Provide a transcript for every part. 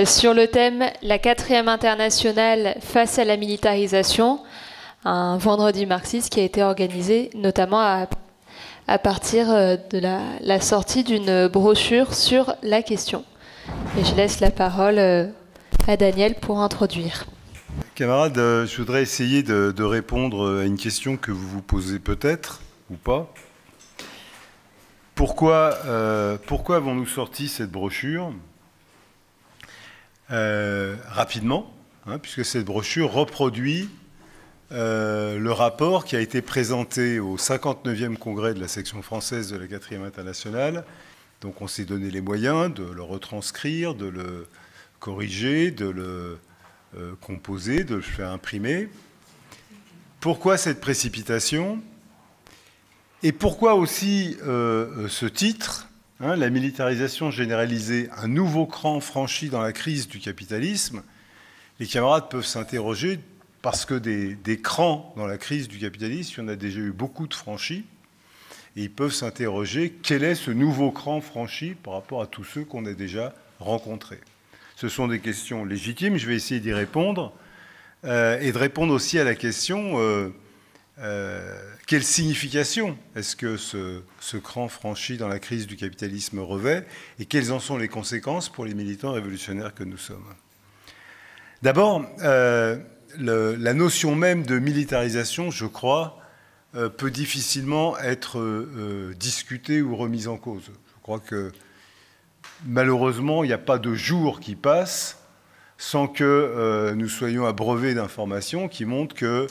sur le thème La 4e internationale face à la militarisation, un vendredi marxiste qui a été organisé notamment à partir de la sortie d'une brochure sur la question. Et je laisse la parole à Daniel pour introduire. Camarades, je voudrais essayer de répondre à une question que vous vous posez peut-être, ou pas. Pourquoi avons-nous sorti cette brochure rapidement, puisque cette brochure reproduit le rapport qui a été présenté au 59e congrès de la section française de la 4e internationale. Donc on s'est donné les moyens de le retranscrire, de le corriger, de le composer, de le faire imprimer. Pourquoi cette précipitation? Et pourquoi aussi ce titre, la militarisation généralisée, un nouveau cran franchi dans la crise du capitalisme? Les camarades peuvent s'interroger parce que des crans dans la crise du capitalisme, il y en a déjà eu beaucoup de franchis, et ils peuvent s'interroger quel est ce nouveau cran franchi par rapport à tous ceux qu'on a déjà rencontrés. Ce sont des questions légitimes, je vais essayer d'y répondre, et de répondre aussi à la question quelle signification est-ce que ce cran franchi dans la crise du capitalisme revêt, et quelles en sont les conséquences pour les militants révolutionnaires que nous sommes. D'abord, la notion même de militarisation, je crois, peut difficilement être discutée ou remise en cause. Je crois que malheureusement, il n'y a pas de jour qui passe sans que nous soyons abreuvés d'informations qui montrent que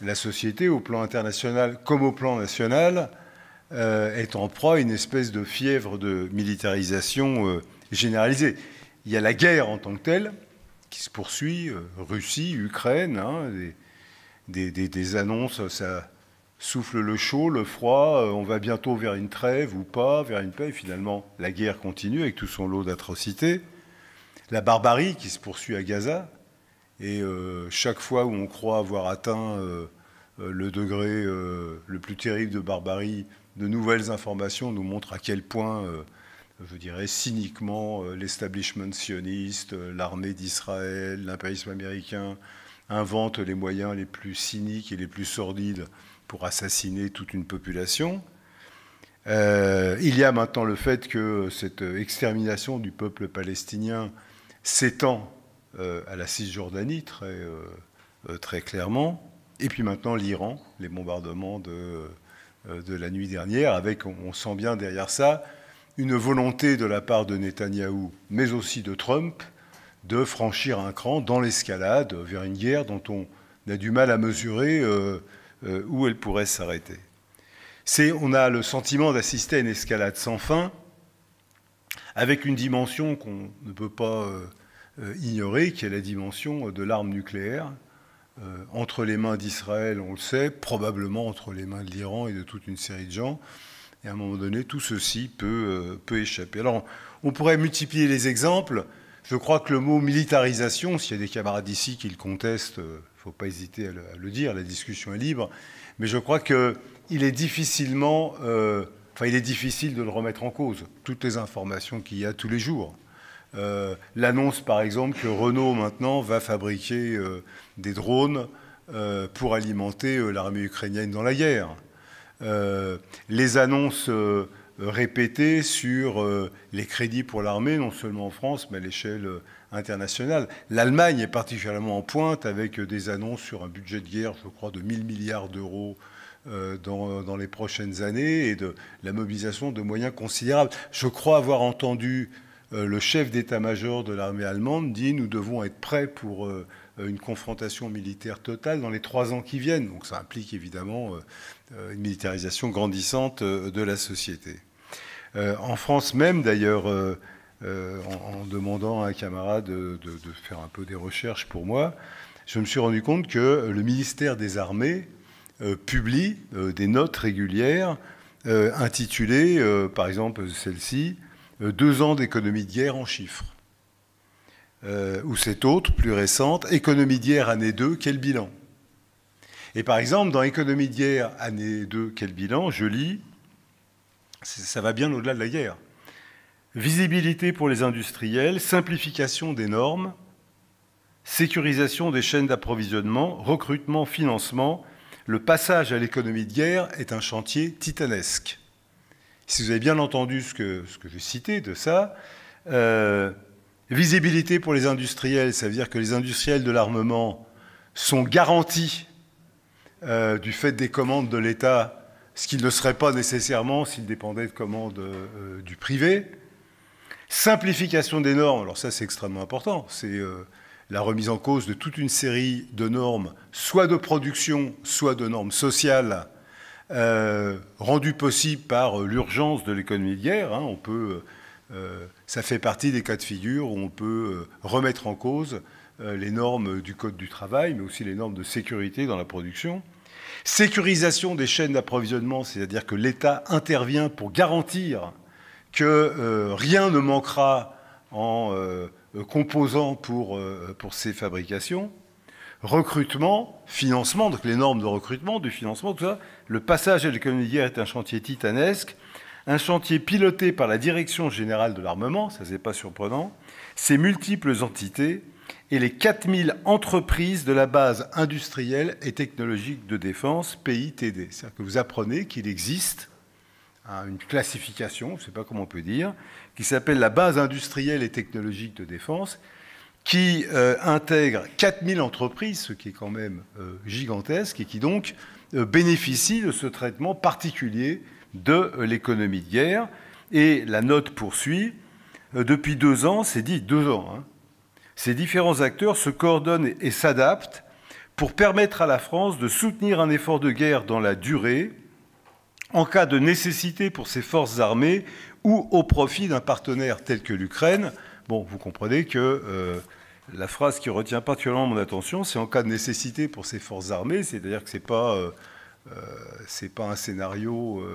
la société, au plan international comme au plan national, est en proie à une espèce de fièvre de militarisation généralisée. Il y a la guerre en tant que telle, qui se poursuit, Russie, Ukraine, des annonces, ça souffle le chaud, le froid, on va bientôt vers une trêve ou pas, vers une paix, et finalement la guerre continue avec tout son lot d'atrocités. La barbarie qui se poursuit à Gaza, et chaque fois où on croit avoir atteint le degré le plus terrible de barbarie, de nouvelles informations nous montrent à quel point, je dirais cyniquement, l'establishment sioniste, l'armée d'Israël, l'impérialisme américain inventent les moyens les plus cyniques et les plus sordides pour assassiner toute une population. Il y a maintenant le fait que cette extermination du peuple palestinien s'étend à la Cisjordanie très clairement. Et puis maintenant l'Iran, les bombardements de la nuit dernière, avec, on sent bien derrière ça, une volonté de la part de Netanyahou, mais aussi de Trump, de franchir un cran dans l'escalade vers une guerre dont on a du mal à mesurer où elle pourrait s'arrêter. On a le sentiment d'assister à une escalade sans fin, avec une dimension qu'on ne peut pas ignorer, qui est la dimension de l'arme nucléaire, entre les mains d'Israël, on le sait, probablement entre les mains de l'Iran et de toute une série de gens. Et à un moment donné, tout ceci peut échapper. Alors, on pourrait multiplier les exemples. Je crois que le mot militarisation, s'il y a des camarades ici qui le contestent, il ne faut pas hésiter à le dire, la discussion est libre, mais je crois qu'il est difficile de le remettre en cause, toutes les informations qu'il y a tous les jours. L'annonce, par exemple, que Renault, maintenant, va fabriquer des drones pour alimenter l'armée ukrainienne dans la guerre. Les annonces répétées sur les crédits pour l'armée, non seulement en France, mais à l'échelle internationale. L'Allemagne est particulièrement en pointe avec des annonces sur un budget de guerre, je crois, de 1 000 milliards d'euros dans les prochaines années et de la mobilisation de moyens considérables. Je crois avoir entendu le chef d'état-major de l'armée allemande dire « nous devons être prêts pour une confrontation militaire totale dans les 3 ans qui viennent ». Donc ça implique évidemment une militarisation grandissante de la société. En France même, d'ailleurs, en demandant à un camarade de faire un peu des recherches pour moi, je me suis rendu compte que le ministère des Armées publie des notes régulières intitulées, par exemple celle-ci, 2 ans d'économie de guerre en chiffres. Ou cette autre, plus récente, économie de guerre année 2, quel bilan? Et par exemple, dans économie de guerre année 2, quel bilan, je lis, ça va bien au-delà de la guerre. visibilité pour les industriels, simplification des normes, sécurisation des chaînes d'approvisionnement, recrutement, financement. Le passage à l'économie de guerre est un chantier titanesque. Si vous avez bien entendu ce que j'ai cité de ça, visibilité pour les industriels, ça veut dire que les industriels de l'armement sont garantis du fait des commandes de l'État, ce qui ne serait pas nécessairement s'ils dépendaient de commandes du privé. Simplification des normes, alors ça c'est extrêmement important, c'est la remise en cause de toute une série de normes, soit de production, soit de normes sociales, rendues possibles par l'urgence de l'économie de guerre. Hein. Ça fait partie des cas de figure où on peut remettre en cause les normes du Code du travail, mais aussi les normes de sécurité dans la production. Sécurisation des chaînes d'approvisionnement, c'est-à-dire que l'État intervient pour garantir que rien ne manquera en composants pour ces fabrications. Recrutement, financement, donc les normes de recrutement, du financement, tout ça. Le passage à l'économie de guerre est un chantier titanesque, un chantier piloté par la Direction générale de l'armement, ça c'est pas surprenant, ses multiples entités et les 4000 entreprises de la base industrielle et technologique de défense, PITD. C'est-à-dire que vous apprenez qu'il existe une classification, je ne sais pas comment on peut dire, qui s'appelle la base industrielle et technologique de défense, qui intègre 4000 entreprises, ce qui est quand même gigantesque, et qui donc bénéficie de ce traitement particulier de l'économie de guerre. Et la note poursuit, depuis 2 ans, c'est dit 2 ans, hein, ces différents acteurs se coordonnent et s'adaptent pour permettre à la France de soutenir un effort de guerre dans la durée, en cas de nécessité pour ses forces armées ou au profit d'un partenaire tel que l'Ukraine. Bon, vous comprenez que la phrase qui retient particulièrement mon attention, c'est en cas de nécessité pour ses forces armées, c'est-à-dire que ce n'est pas un scénario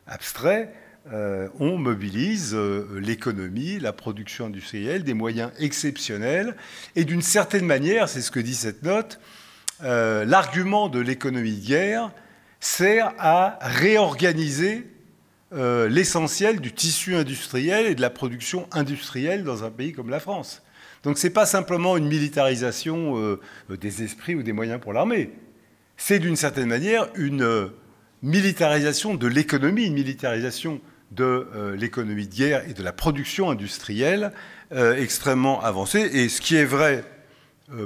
abstrait. On mobilise l'économie, la production industrielle, des moyens exceptionnels. Et d'une certaine manière, c'est ce que dit cette note, l'argument de l'économie de guerre sert à réorganiser l'essentiel du tissu industriel et de la production industrielle dans un pays comme la France. Donc ce n'est pas simplement une militarisation des esprits ou des moyens pour l'armée. C'est d'une certaine manière une militarisation de l'économie, une militarisation de l'économie de guerre et de la production industrielle extrêmement avancée. Et ce qui est vrai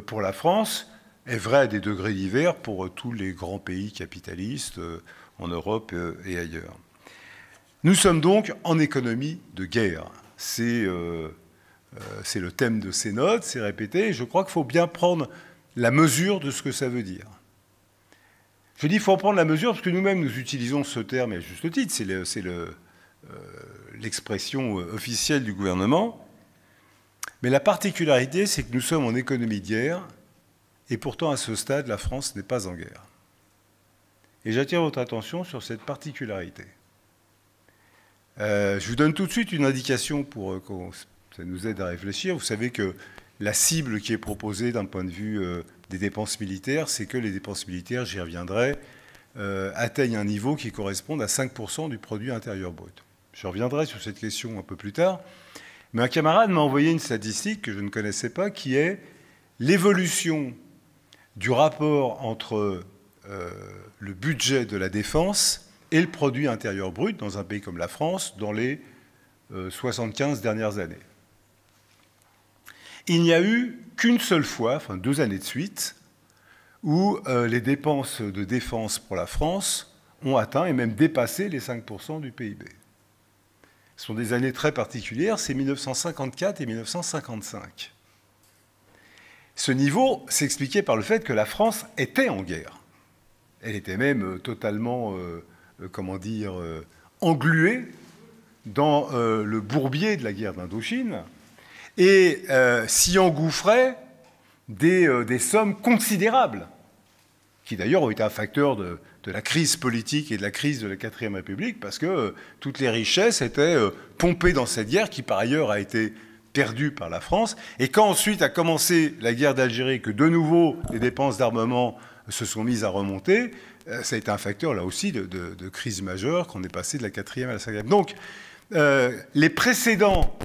pour la France est vrai à des degrés divers pour tous les grands pays capitalistes en Europe et ailleurs. Nous sommes donc en économie de guerre. C'est le thème de ces notes, c'est répété. Et je crois qu'il faut bien prendre la mesure de ce que ça veut dire. Je dis qu'il faut prendre la mesure parce que nous-mêmes, nous utilisons ce terme, et à juste titre, c'est l'expression officielle du gouvernement. Mais la particularité, c'est que nous sommes en économie de guerre, et pourtant, à ce stade, la France n'est pas en guerre. Et j'attire votre attention sur cette particularité. Je vous donne tout de suite une indication pour que ça nous aide à réfléchir. Vous savez que la cible qui est proposée d'un point de vue des dépenses militaires, c'est que les dépenses militaires, j'y reviendrai, atteignent un niveau qui correspond à 5% du produit intérieur brut. Je reviendrai sur cette question un peu plus tard. Mais un camarade m'a envoyé une statistique que je ne connaissais pas, qui est l'évolution du rapport entre le budget de la défense et le produit intérieur brut dans un pays comme la France dans les 75 dernières années. Il n'y a eu qu'une seule fois, enfin 2 années de suite, où les dépenses de défense pour la France ont atteint et même dépassé les 5% du PIB. Ce sont des années très particulières, c'est 1954 et 1955. Ce niveau s'expliquait par le fait que la France était en guerre. Elle était même totalement, engluée dans le bourbier de la guerre d'Indochine et s'y engouffrait des sommes considérables, qui d'ailleurs ont été un facteur de la crise politique et de la crise de la 4e République, parce que toutes les richesses étaient pompées dans cette guerre qui, par ailleurs, a été perdue par la France. Et quand ensuite a commencé la guerre d'Algérie, que de nouveau les dépenses d'armement se sont mises à remonter, ça a été un facteur, là aussi, de crise majeure, qu'on est passé de la 4e à la 5e. Donc, les précédents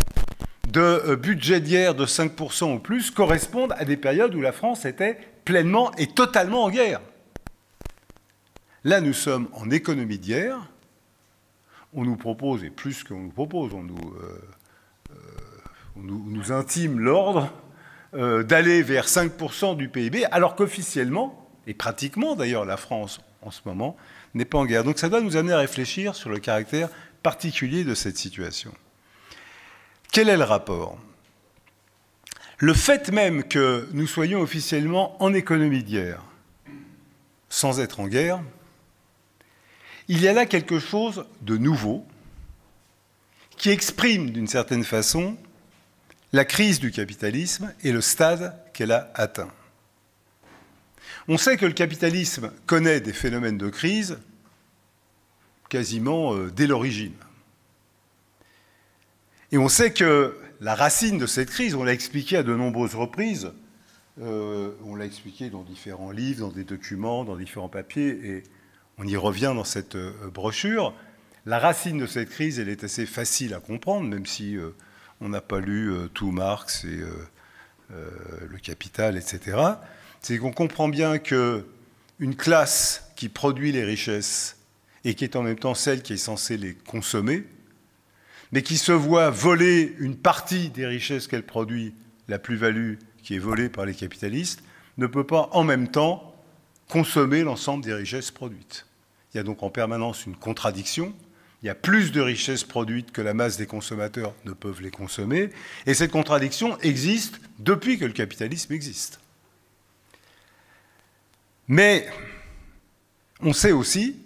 de budget de guerre de 5% ou plus correspondent à des périodes où la France était pleinement et totalement en guerre. Là, nous sommes en économie de guerre. On nous propose, et plus qu'on nous propose, on nous intime l'ordre d'aller vers 5% du PIB, alors qu'officiellement, et pratiquement d'ailleurs la France en ce moment, n'est pas en guerre. Donc ça doit nous amener à réfléchir sur le caractère particulier de cette situation. Quel est le rapport? Le fait même que nous soyons officiellement en économie de guerre, sans être en guerre, il y a là quelque chose de nouveau qui exprime d'une certaine façon la crise du capitalisme et le stade qu'elle a atteint. On sait que le capitalisme connaît des phénomènes de crise quasiment dès l'origine. Et on sait que la racine de cette crise, on l'a expliqué à de nombreuses reprises, on l'a expliqué dans différents livres, dans des documents, dans différents papiers, et on y revient dans cette brochure. La racine de cette crise, elle est assez facile à comprendre, même si on n'a pas lu tout Marx et le Capital, etc. C'est qu'on comprend bien qu'une classe qui produit les richesses et qui est en même temps celle qui est censée les consommer, mais qui se voit voler une partie des richesses qu'elle produit, la plus-value qui est volée par les capitalistes, ne peut pas en même temps consommer l'ensemble des richesses produites. Il y a donc en permanence une contradiction. Il y a plus de richesses produites que la masse des consommateurs ne peuvent les consommer. Et cette contradiction existe depuis que le capitalisme existe. Mais on sait aussi,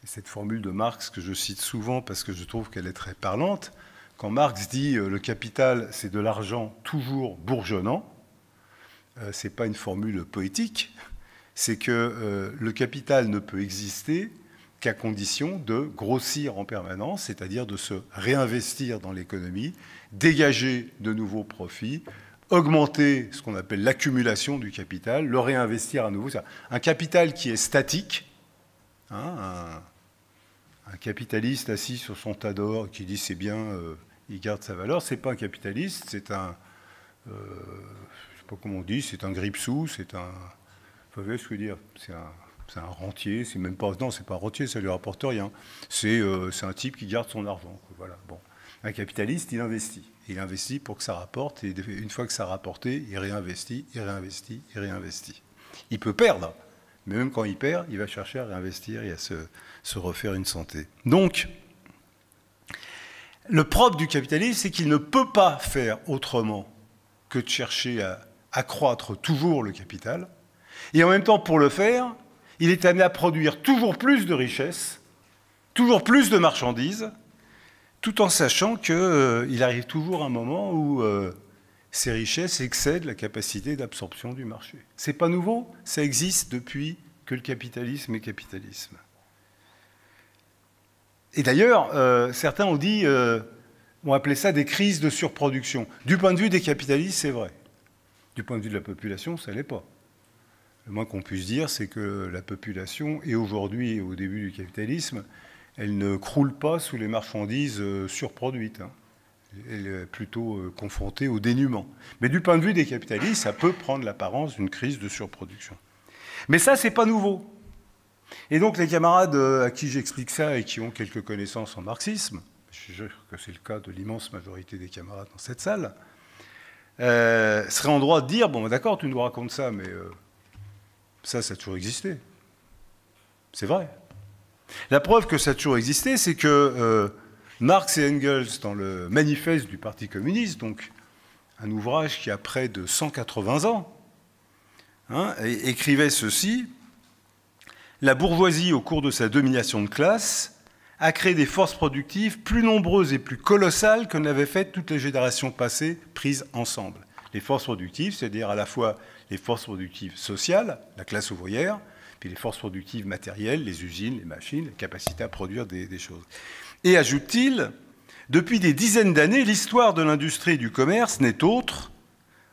et cette formule de Marx que je cite souvent parce que je trouve qu'elle est très parlante, quand Marx dit le capital c'est de l'argent toujours bourgeonnant, ce n'est pas une formule poétique, c'est que le capital ne peut exister qu'à condition de grossir en permanence, c'est-à-dire de se réinvestir dans l'économie, dégager de nouveaux profits, augmenter ce qu'on appelle l'accumulation du capital, le réinvestir à nouveau. Un capital qui est statique, hein, un capitaliste assis sur son tas d'or qui dit c'est bien, il garde sa valeur, c'est pas un capitaliste, c'est un, je ne sais pas comment on dit, c'est un gripsou, c'est un, vous voyez ce que je veux dire, c'est un rentier, c'est même pas, non, c'est pas un rentier, ça lui rapporte rien. C'est un type qui garde son argent. Voilà. Bon. Un capitaliste, il investit. Il investit pour que ça rapporte, et une fois que ça a rapporté, il réinvestit, il réinvestit, il réinvestit. Il peut perdre, mais même quand il perd, il va chercher à réinvestir et à se refaire une santé. Donc, le propre du capitalisme, c'est qu'il ne peut pas faire autrement que de chercher à accroître toujours le capital. Et en même temps, pour le faire, il est amené à produire toujours plus de richesses, toujours plus de marchandises, tout en sachant qu'il arrive toujours un moment où ces richesses excèdent la capacité d'absorption du marché. Ce n'est pas nouveau, ça existe depuis que le capitalisme est capitalisme. Et d'ailleurs, certains ont appelé ça des crises de surproduction. Du point de vue des capitalistes, c'est vrai. Du point de vue de la population, ça ne l'est pas. Le moins qu'on puisse dire, c'est que la population, et aujourd'hui et au début du capitalisme, elle ne croule pas sous les marchandises surproduites. Elle est plutôt confrontée au dénuement. Mais du point de vue des capitalistes, ça peut prendre l'apparence d'une crise de surproduction. Mais ça, c'est pas nouveau. Et donc les camarades à qui j'explique ça et qui ont quelques connaissances en marxisme, je suis sûr que c'est le cas de l'immense majorité des camarades dans cette salle, seraient en droit de dire, bon d'accord, tu nous racontes ça, mais ça a toujours existé. C'est vrai. La preuve que ça a toujours existé, c'est que Marx et Engels, dans le manifeste du Parti communiste, donc un ouvrage qui a près de 180 ans, écrivaient ceci: la bourgeoisie, au cours de sa domination de classe, a créé des forces productives plus nombreuses et plus colossales que n'avaient fait toutes les générations passées prises ensemble. Les forces productives, c'est-à-dire à la fois les forces productives sociales, la classe ouvrière, puis les forces productives matérielles, les usines, les machines, la capacité à produire des choses. Et ajoute-t-il, depuis des dizaines d'années, l'histoire de l'industrie et du commerce n'est autre,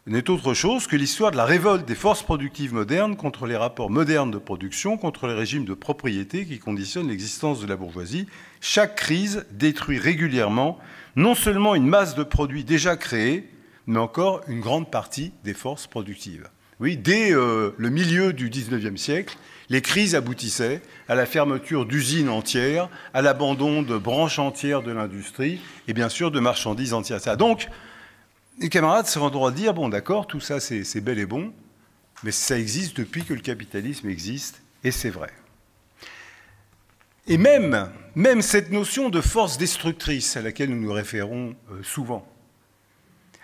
n'est autre chose que l'histoire de la révolte des forces productives modernes contre les rapports modernes de production, contre les régimes de propriété qui conditionnent l'existence de la bourgeoisie. Chaque crise détruit régulièrement non seulement une masse de produits déjà créés, mais encore une grande partie des forces productives. Oui, dès le milieu du XIXe siècle, les crises aboutissaient à la fermeture d'usines entières, à l'abandon de branches entières de l'industrie et bien sûr de marchandises entières. Donc, les camarades se rendront à dire, bon d'accord, tout ça c'est bel et bon, mais ça existe depuis que le capitalisme existe, et c'est vrai. Et même cette notion de force destructrice à laquelle nous nous référons souvent,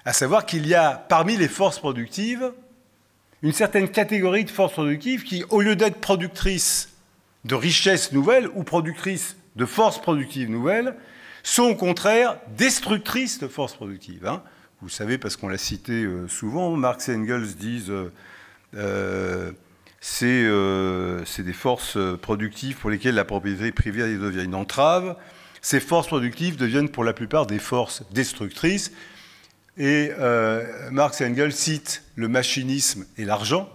à savoir qu'il y a parmi les forces productives une certaine catégorie de forces productives qui, au lieu d'être productrices de richesses nouvelles ou productrices de forces productives nouvelles, sont au contraire destructrices de forces productives. Hein. Vous savez, parce qu'on l'a cité souvent, Marx et Engels disent c'est des forces productives pour lesquelles la propriété privée devient une entrave. Ces forces productives deviennent pour la plupart des forces destructrices. Et Marx et Engels citent le machinisme et l'argent,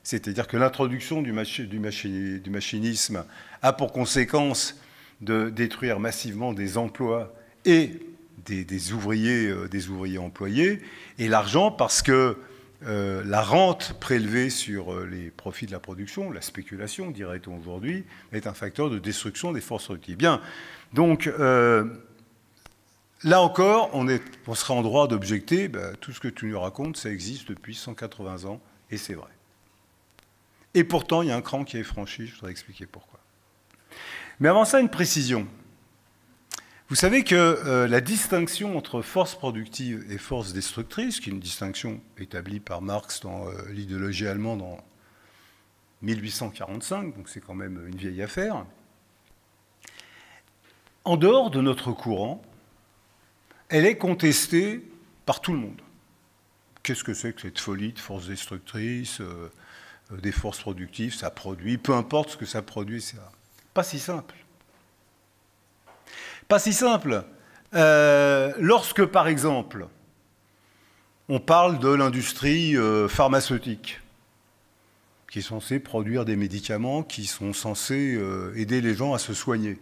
c'est-à-dire que l'introduction du machinisme a pour conséquence de détruire massivement des emplois et des ouvriers employés, et l'argent parce que la rente prélevée sur les profits de la production, la spéculation, dirait-on aujourd'hui, est un facteur de destruction des forces productives. Bien, donc là encore, on sera en droit d'objecter, tout ce que tu nous racontes, ça existe depuis 180 ans, et c'est vrai. Et pourtant, il y a un cran qui est franchi, je voudrais expliquer pourquoi. Mais avant ça, une précision. Vous savez que la distinction entre force productive et force destructrice, qui est une distinction établie par Marx dans l'idéologie allemande en 1845, donc c'est quand même une vieille affaire, en dehors de notre courant, elle est contestée par tout le monde. Qu'est-ce que c'est que cette folie de force destructrice, des forces productives, ça produit, peu importe ce que ça produit, c'est pas si simple. Pas si simple. Lorsque, par exemple, on parle de l'industrie pharmaceutique, qui est censée produire des médicaments qui sont censés aider les gens à se soigner,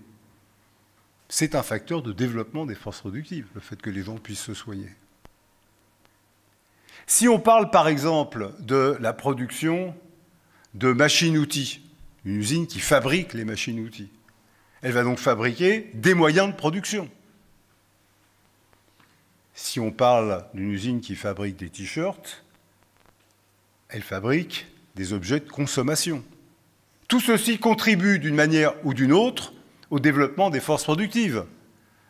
c'est un facteur de développement des forces productives, le fait que les gens puissent se soigner. Si on parle, par exemple, de la production de machines-outils, une usine qui fabrique les machines-outils, elle va donc fabriquer des moyens de production. Si on parle d'une usine qui fabrique des t-shirts, elle fabrique des objets de consommation. Tout ceci contribue d'une manière ou d'une autre au développement des forces productives.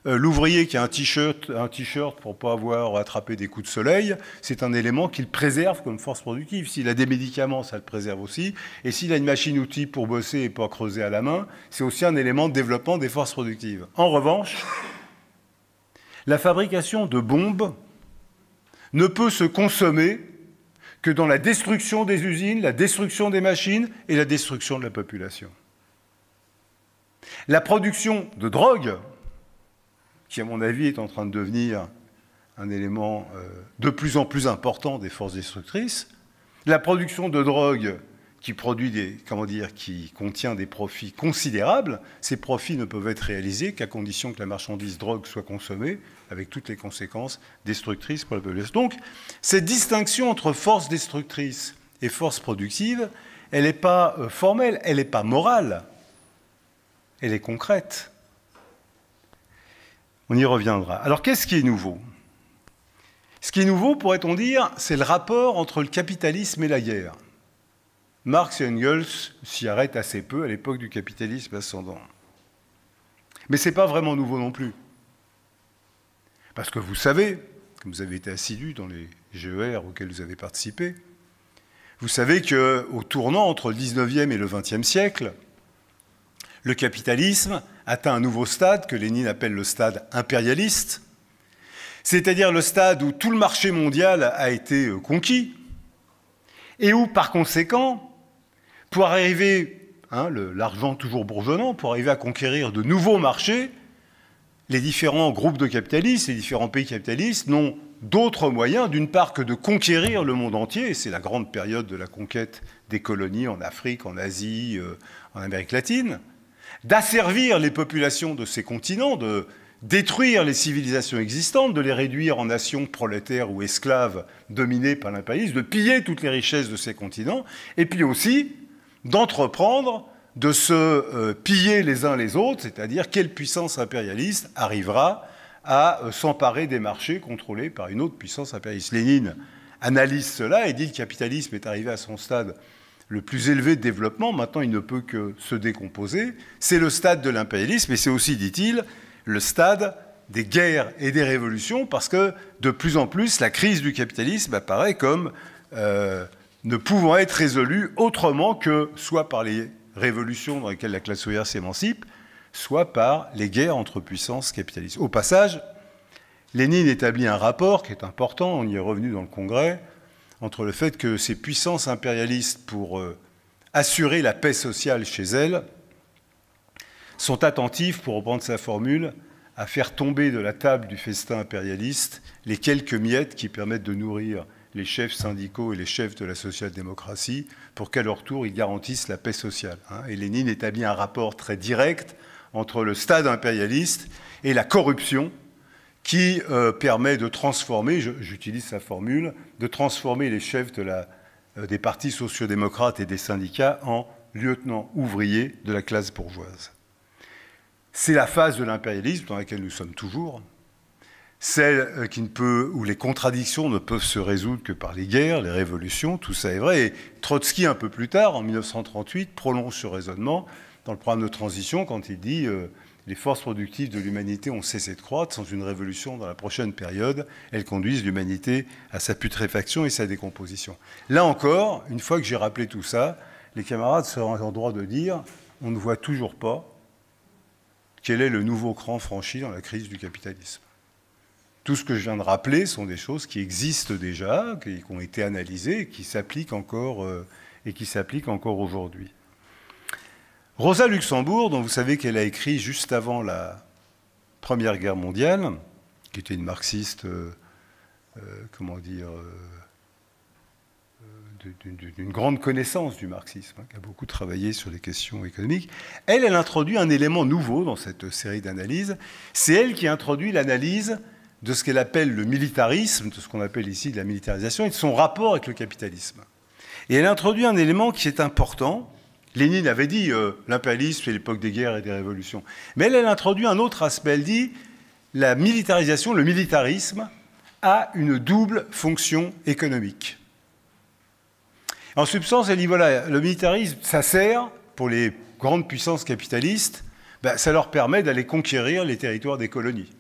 L'ouvrier qui a un t-shirt pour ne pas avoir attrapé des coups de soleil, c'est un élément qu'il préserve comme force productive. S'il a des médicaments, ça le préserve aussi. Et s'il a une machine-outil pour bosser et pas creuser à la main, c'est aussi un élément de développement des forces productives. En revanche, la fabrication de bombes ne peut se consommer que dans la destruction des usines, la destruction des machines et la destruction de la population. La production de drogue, qui à mon avis est en train de devenir un élément de plus en plus important des forces destructrices, la production de drogue qui contient des profits considérables, ces profits ne peuvent être réalisés qu'à condition que la marchandise drogue soit consommée, avec toutes les conséquences destructrices pour la population. Donc, cette distinction entre force destructrice et force productive, elle n'est pas formelle, elle n'est pas morale, elle est concrète. On y reviendra. Alors, qu'est-ce qui est nouveau? Ce qui est nouveau, pourrait-on dire, c'est le rapport entre le capitalisme et la guerre. Marx et Engels s'y arrêtent assez peu à l'époque du capitalisme ascendant. Mais ce n'est pas vraiment nouveau non plus. Parce que vous savez, comme vous avez été assidus dans les GER auxquels vous avez participé, vous savez qu'au tournant entre le 19e et le 20e siècle, le capitalisme atteint un nouveau stade que Lénine appelle le stade impérialiste, c'est-à-dire le stade où tout le marché mondial a été conquis et où, par conséquent, pour arriver, l'argent toujours bourgeonnant, pour arriver à conquérir de nouveaux marchés, les différents groupes de capitalistes, les différents pays capitalistes n'ont d'autres moyens, d'une part que de conquérir le monde entier, c'est la grande période de la conquête des colonies en Afrique, en Asie, en Amérique latine, d'asservir les populations de ces continents, de détruire les civilisations existantes, de les réduire en nations prolétaires ou esclaves dominées par l'impérialisme, de piller toutes les richesses de ces continents, et puis aussi d'entreprendre de se piller les uns les autres, c'est-à-dire quelle puissance impérialiste arrivera à s'emparer des marchés contrôlés par une autre puissance impérialiste. Lénine analyse cela et dit que le capitalisme est arrivé à son stade le plus élevé de développement, maintenant il ne peut que se décomposer, c'est le stade de l'impérialisme, et c'est aussi, dit-il, le stade des guerres et des révolutions, parce que de plus en plus, la crise du capitalisme apparaît comme ne pouvant être résolue autrement que soit par les révolutions dans lesquelles la classe ouvrière s'émancipe, soit par les guerres entre puissances capitalistes. Au passage, Lénine établit un rapport qui est important, on y est revenu dans le Congrès, entre le fait que ces puissances impérialistes, pour assurer la paix sociale chez elles, sont attentives, pour reprendre sa formule, à faire tomber de la table du festin impérialiste les quelques miettes qui permettent de nourrir les chefs syndicaux et les chefs de la social-démocratie pour qu'à leur tour, ils garantissent la paix sociale. Et Lénine établit un rapport très direct entre le stade impérialiste et la corruption qui permet de transformer, j'utilise sa formule, de transformer les chefs des partis sociodémocrates et des syndicats en lieutenants ouvriers de la classe bourgeoise. C'est la phase de l'impérialisme dans laquelle nous sommes toujours, celle où les contradictions ne peuvent se résoudre que par les guerres, les révolutions, tout ça est vrai. Et Trotsky, un peu plus tard, en 1938, prolonge ce raisonnement dans le programme de transition quand il dit les forces productives de l'humanité ont cessé de croître. Sans une révolution dans la prochaine période, elles conduisent l'humanité à sa putréfaction et sa décomposition. Là encore, une fois que j'ai rappelé tout ça, les camarades seront en droit de dire on ne voit toujours pas quel est le nouveau cran franchi dans la crise du capitalisme. Tout ce que je viens de rappeler sont des choses qui existent déjà, qui ont été analysées et qui s'appliquent encore aujourd'hui. Rosa Luxembourg, dont vous savez qu'elle a écrit juste avant la Première Guerre mondiale, qui était une marxiste, d'une grande connaissance du marxisme, qui a beaucoup travaillé sur les questions économiques, elle introduit un élément nouveau dans cette série d'analyses. C'est elle qui introduit l'analyse de ce qu'elle appelle le militarisme, de ce qu'on appelle ici de la militarisation, et de son rapport avec le capitalisme. Et elle introduit un élément qui est important. Lénine avait dit l'impérialisme, c'est l'époque des guerres et des révolutions. Mais elle introduit un autre aspect. Elle dit la militarisation, le militarisme, a une double fonction économique. En substance, elle dit voilà, le militarisme, ça sert, pour les grandes puissances capitalistes, ça leur permet d'aller conquérir les territoires des colonies.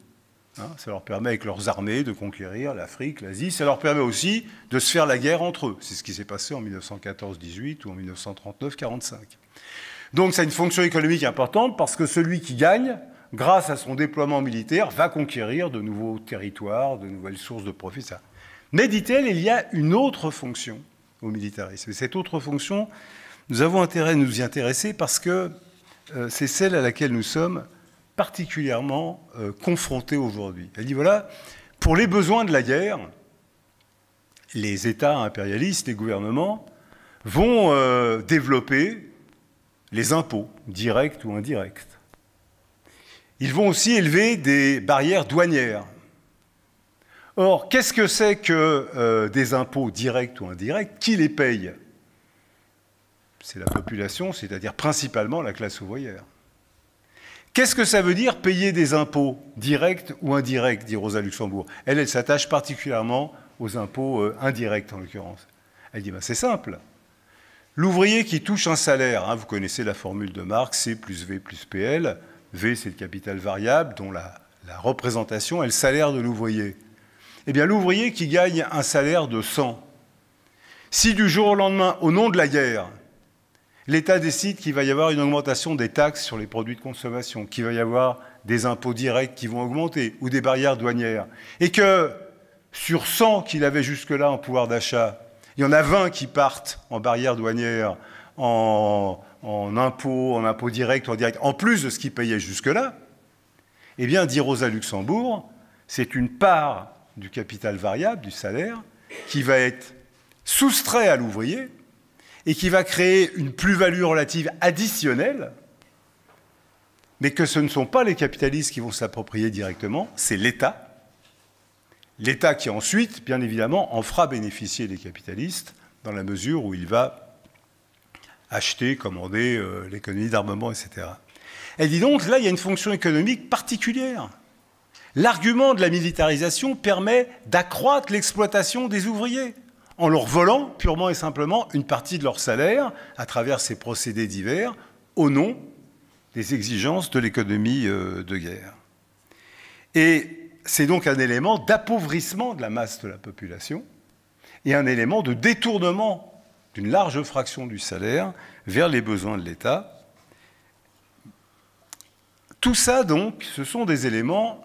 Ça leur permet, avec leurs armées, de conquérir l'Afrique, l'Asie. Ça leur permet aussi de se faire la guerre entre eux. C'est ce qui s'est passé en 1914-18 ou en 1939-45. Donc, ça a une fonction économique importante parce que celui qui gagne, grâce à son déploiement militaire, va conquérir de nouveaux territoires, de nouvelles sources de profit. Ça. Mais, dit-elle, il y a une autre fonction au militarisme. Et cette autre fonction, nous avons intérêt à nous y intéresser parce que c'est celle à laquelle nous sommes particulièrement confrontés aujourd'hui. Elle dit, voilà, pour les besoins de la guerre, les États impérialistes, les gouvernements, vont développer les impôts, directs ou indirects. Ils vont aussi élever des barrières douanières. Or, qu'est-ce que c'est que des impôts directs ou indirects? Qui les paye? C'est la population, c'est-à-dire principalement la classe ouvrière. Qu'est-ce que ça veut dire payer des impôts directs ou indirects, dit Rosa Luxembourg. Elle s'attache particulièrement aux impôts indirects, en l'occurrence. Elle dit, c'est simple. L'ouvrier qui touche un salaire, vous connaissez la formule de Marx, C plus V plus PL. V, c'est le capital variable, dont la représentation est le salaire de l'ouvrier. Eh bien, l'ouvrier qui gagne un salaire de 100, si du jour au lendemain, au nom de la guerre, l'État décide qu'il va y avoir une augmentation des taxes sur les produits de consommation, qu'il va y avoir des impôts directs qui vont augmenter, ou des barrières douanières, et que sur 100 qu'il avait jusque-là en pouvoir d'achat, il y en a 20 qui partent en barrières douanières, en impôts directs ou indirects, en plus de ce qu'ils payaient jusque-là, eh bien, dit Rosa Luxembourg, c'est une part du capital variable, du salaire, qui va être soustrait à l'ouvrier et qui va créer une plus-value relative additionnelle, mais que ce ne sont pas les capitalistes qui vont s'approprier directement, c'est l'État. L'État qui ensuite, bien évidemment, en fera bénéficier les capitalistes dans la mesure où il va acheter, commander l'économie d'armement, etc. Elle dit donc, là, il y a une fonction économique particulière. L'argument de la militarisation permet d'accroître l'exploitation des ouvriers en leur volant purement et simplement une partie de leur salaire à travers ces procédés divers au nom des exigences de l'économie de guerre. Et c'est donc un élément d'appauvrissement de la masse de la population et un élément de détournement d'une large fraction du salaire vers les besoins de l'État. Tout ça, donc, ce sont des éléments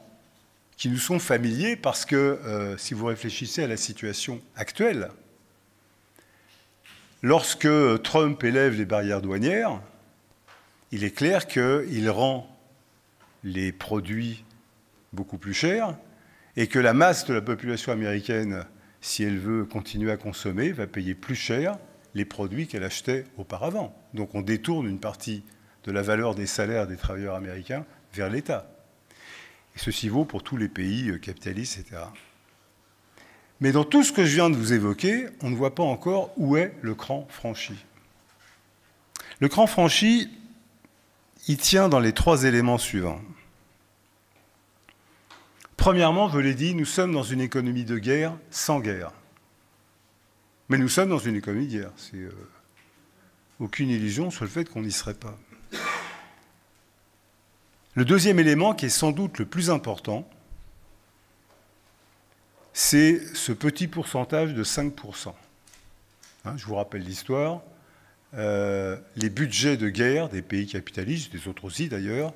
qui nous sont familiers parce que, si vous réfléchissez à la situation actuelle, lorsque Trump élève les barrières douanières, il est clair qu'il rend les produits beaucoup plus chers et que la masse de la population américaine, si elle veut continuer à consommer, va payer plus cher les produits qu'elle achetait auparavant. Donc on détourne une partie de la valeur des salaires des travailleurs américains vers l'État. Et ceci vaut pour tous les pays capitalistes, etc. Mais dans tout ce que je viens de vous évoquer, on ne voit pas encore où est le cran franchi. Le cran franchi, il tient dans les 3 éléments suivants. Premièrement, je l'ai dit, nous sommes dans une économie de guerre sans guerre. Mais nous sommes dans une économie de guerre. C'est aucune illusion sur le fait qu'on n'y serait pas. Le deuxième élément, qui est sans doute le plus important, c'est ce petit pourcentage de 5%. Je vous rappelle l'histoire. Les budgets de guerre des pays capitalistes, des autres aussi d'ailleurs,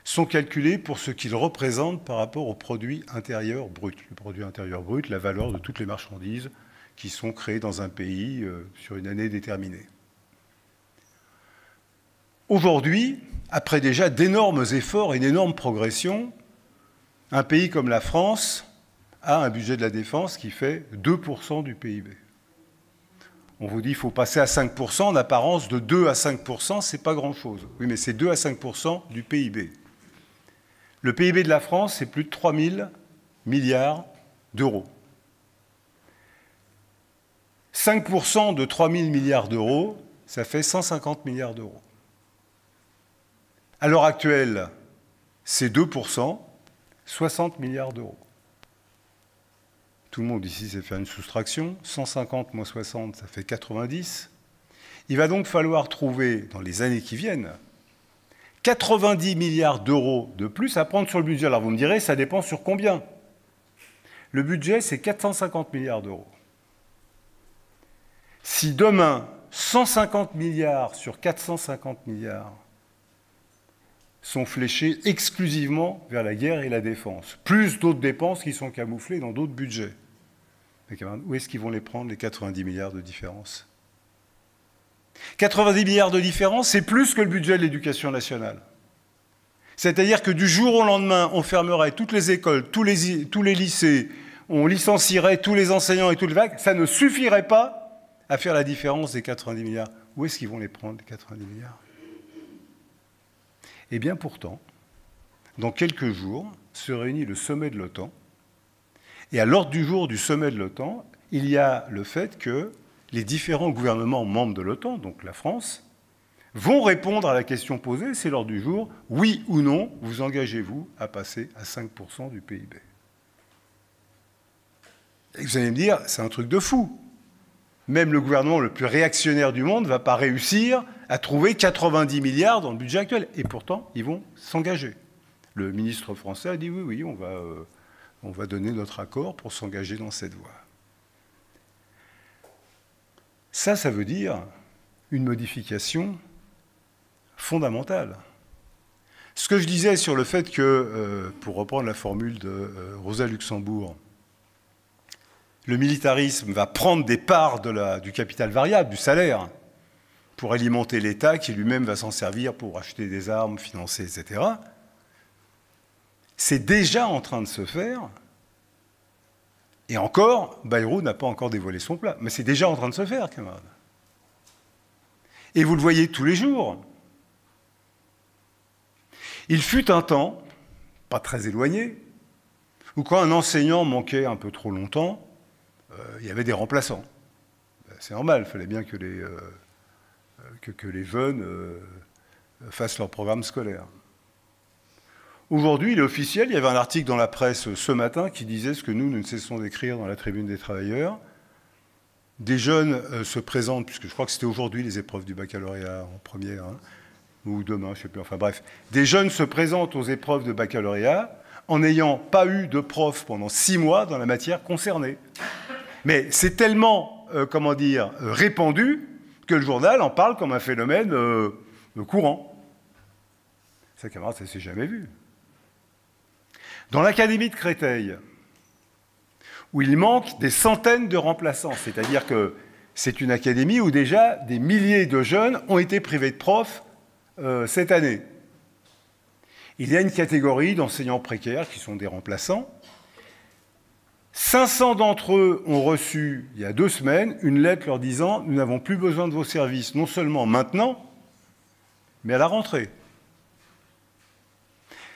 sont calculés pour ce qu'ils représentent par rapport au produit intérieur brut. Le produit intérieur brut, la valeur de toutes les marchandises qui sont créées dans un pays sur une année déterminée. Aujourd'hui, après déjà d'énormes efforts et une énorme progression, un pays comme la France a un budget de la défense qui fait 2% du PIB. On vous dit qu'il faut passer à 5%, en apparence de 2 à 5%, ce n'est pas grand-chose. Oui, mais c'est 2 à 5% du PIB. Le PIB de la France, c'est plus de 3 000 milliards d'euros. 5% de 3 000 milliards d'euros, ça fait 150 milliards d'euros. À l'heure actuelle, c'est 2%, 60 milliards d'euros. Tout le monde ici sait faire une soustraction. 150 moins 60, ça fait 90. Il va donc falloir trouver, dans les années qui viennent, 90 milliards d'euros de plus à prendre sur le budget. Alors vous me direz, ça dépend sur combien? Le budget, c'est 450 milliards d'euros. Si demain, 150 milliards sur 450 milliards sont fléchés exclusivement vers la guerre et la défense, plus d'autres dépenses qui sont camouflées dans d'autres budgets. Où est-ce qu'ils vont les prendre, les 90 milliards de différence? 90 milliards de différence, c'est plus que le budget de l'éducation nationale. C'est-à-dire que du jour au lendemain, on fermerait toutes les écoles, tous les lycées, on licencierait tous les enseignants et toutes les vagues, ça ne suffirait pas à faire la différence des 90 milliards. Où est-ce qu'ils vont les prendre, les 90 milliards? Eh bien pourtant, dans quelques jours, se réunit le sommet de l'OTAN. Et à l'ordre du jour du sommet de l'OTAN, il y a le fait que les différents gouvernements membres de l'OTAN, donc la France, vont répondre à la question posée, c'est l'ordre du jour, oui ou non, vous engagez-vous à passer à 5% du PIB? Et vous allez me dire, c'est un truc de fou. Même le gouvernement le plus réactionnaire du monde ne va pas réussir à trouver 90 milliards dans le budget actuel. Et pourtant, ils vont s'engager. Le ministre français a dit oui, on va donner notre accord pour s'engager dans cette voie. Ça veut dire une modification fondamentale. Ce que je disais sur le fait que, pour reprendre la formule de Rosa Luxembourg, le militarisme va prendre des parts du capital variable, du salaire, pour alimenter l'État qui lui-même va s'en servir pour acheter des armes, financer, etc. C'est déjà en train de se faire Et encore, Bayrou n'a pas encore dévoilé son plat. Mais c'est déjà en train de se faire, camarades. Et vous le voyez tous les jours. Il fut un temps, pas très éloigné, où quand un enseignant manquait un peu trop longtemps, il y avait des remplaçants. C'est normal, il fallait bien que les jeunes fassent leur programme scolaire. Aujourd'hui, il est officiel, il y avait un article dans la presse ce matin qui disait ce que nous ne cessons d'écrire dans la Tribune des travailleurs. Des jeunes se présentent, puisque je crois que c'était aujourd'hui les épreuves du baccalauréat en première, hein, ou demain, je ne sais plus, enfin bref. Des jeunes se présentent aux épreuves de baccalauréat en n'ayant pas eu de prof pendant 6 mois dans la matière concernée. Mais c'est tellement, répandu que le journal en parle comme un phénomène courant. Ça, camarade, ça ne s'est jamais vu. Dans l'académie de Créteil, où il manque des centaines de remplaçants, c'est-à-dire que c'est une académie où déjà des milliers de jeunes ont été privés de profs cette année. Il y a une catégorie d'enseignants précaires qui sont des remplaçants. 500 d'entre eux ont reçu, il y a 2 semaines, une lettre leur disant « Nous n'avons plus besoin de vos services, non seulement maintenant, mais à la rentrée ».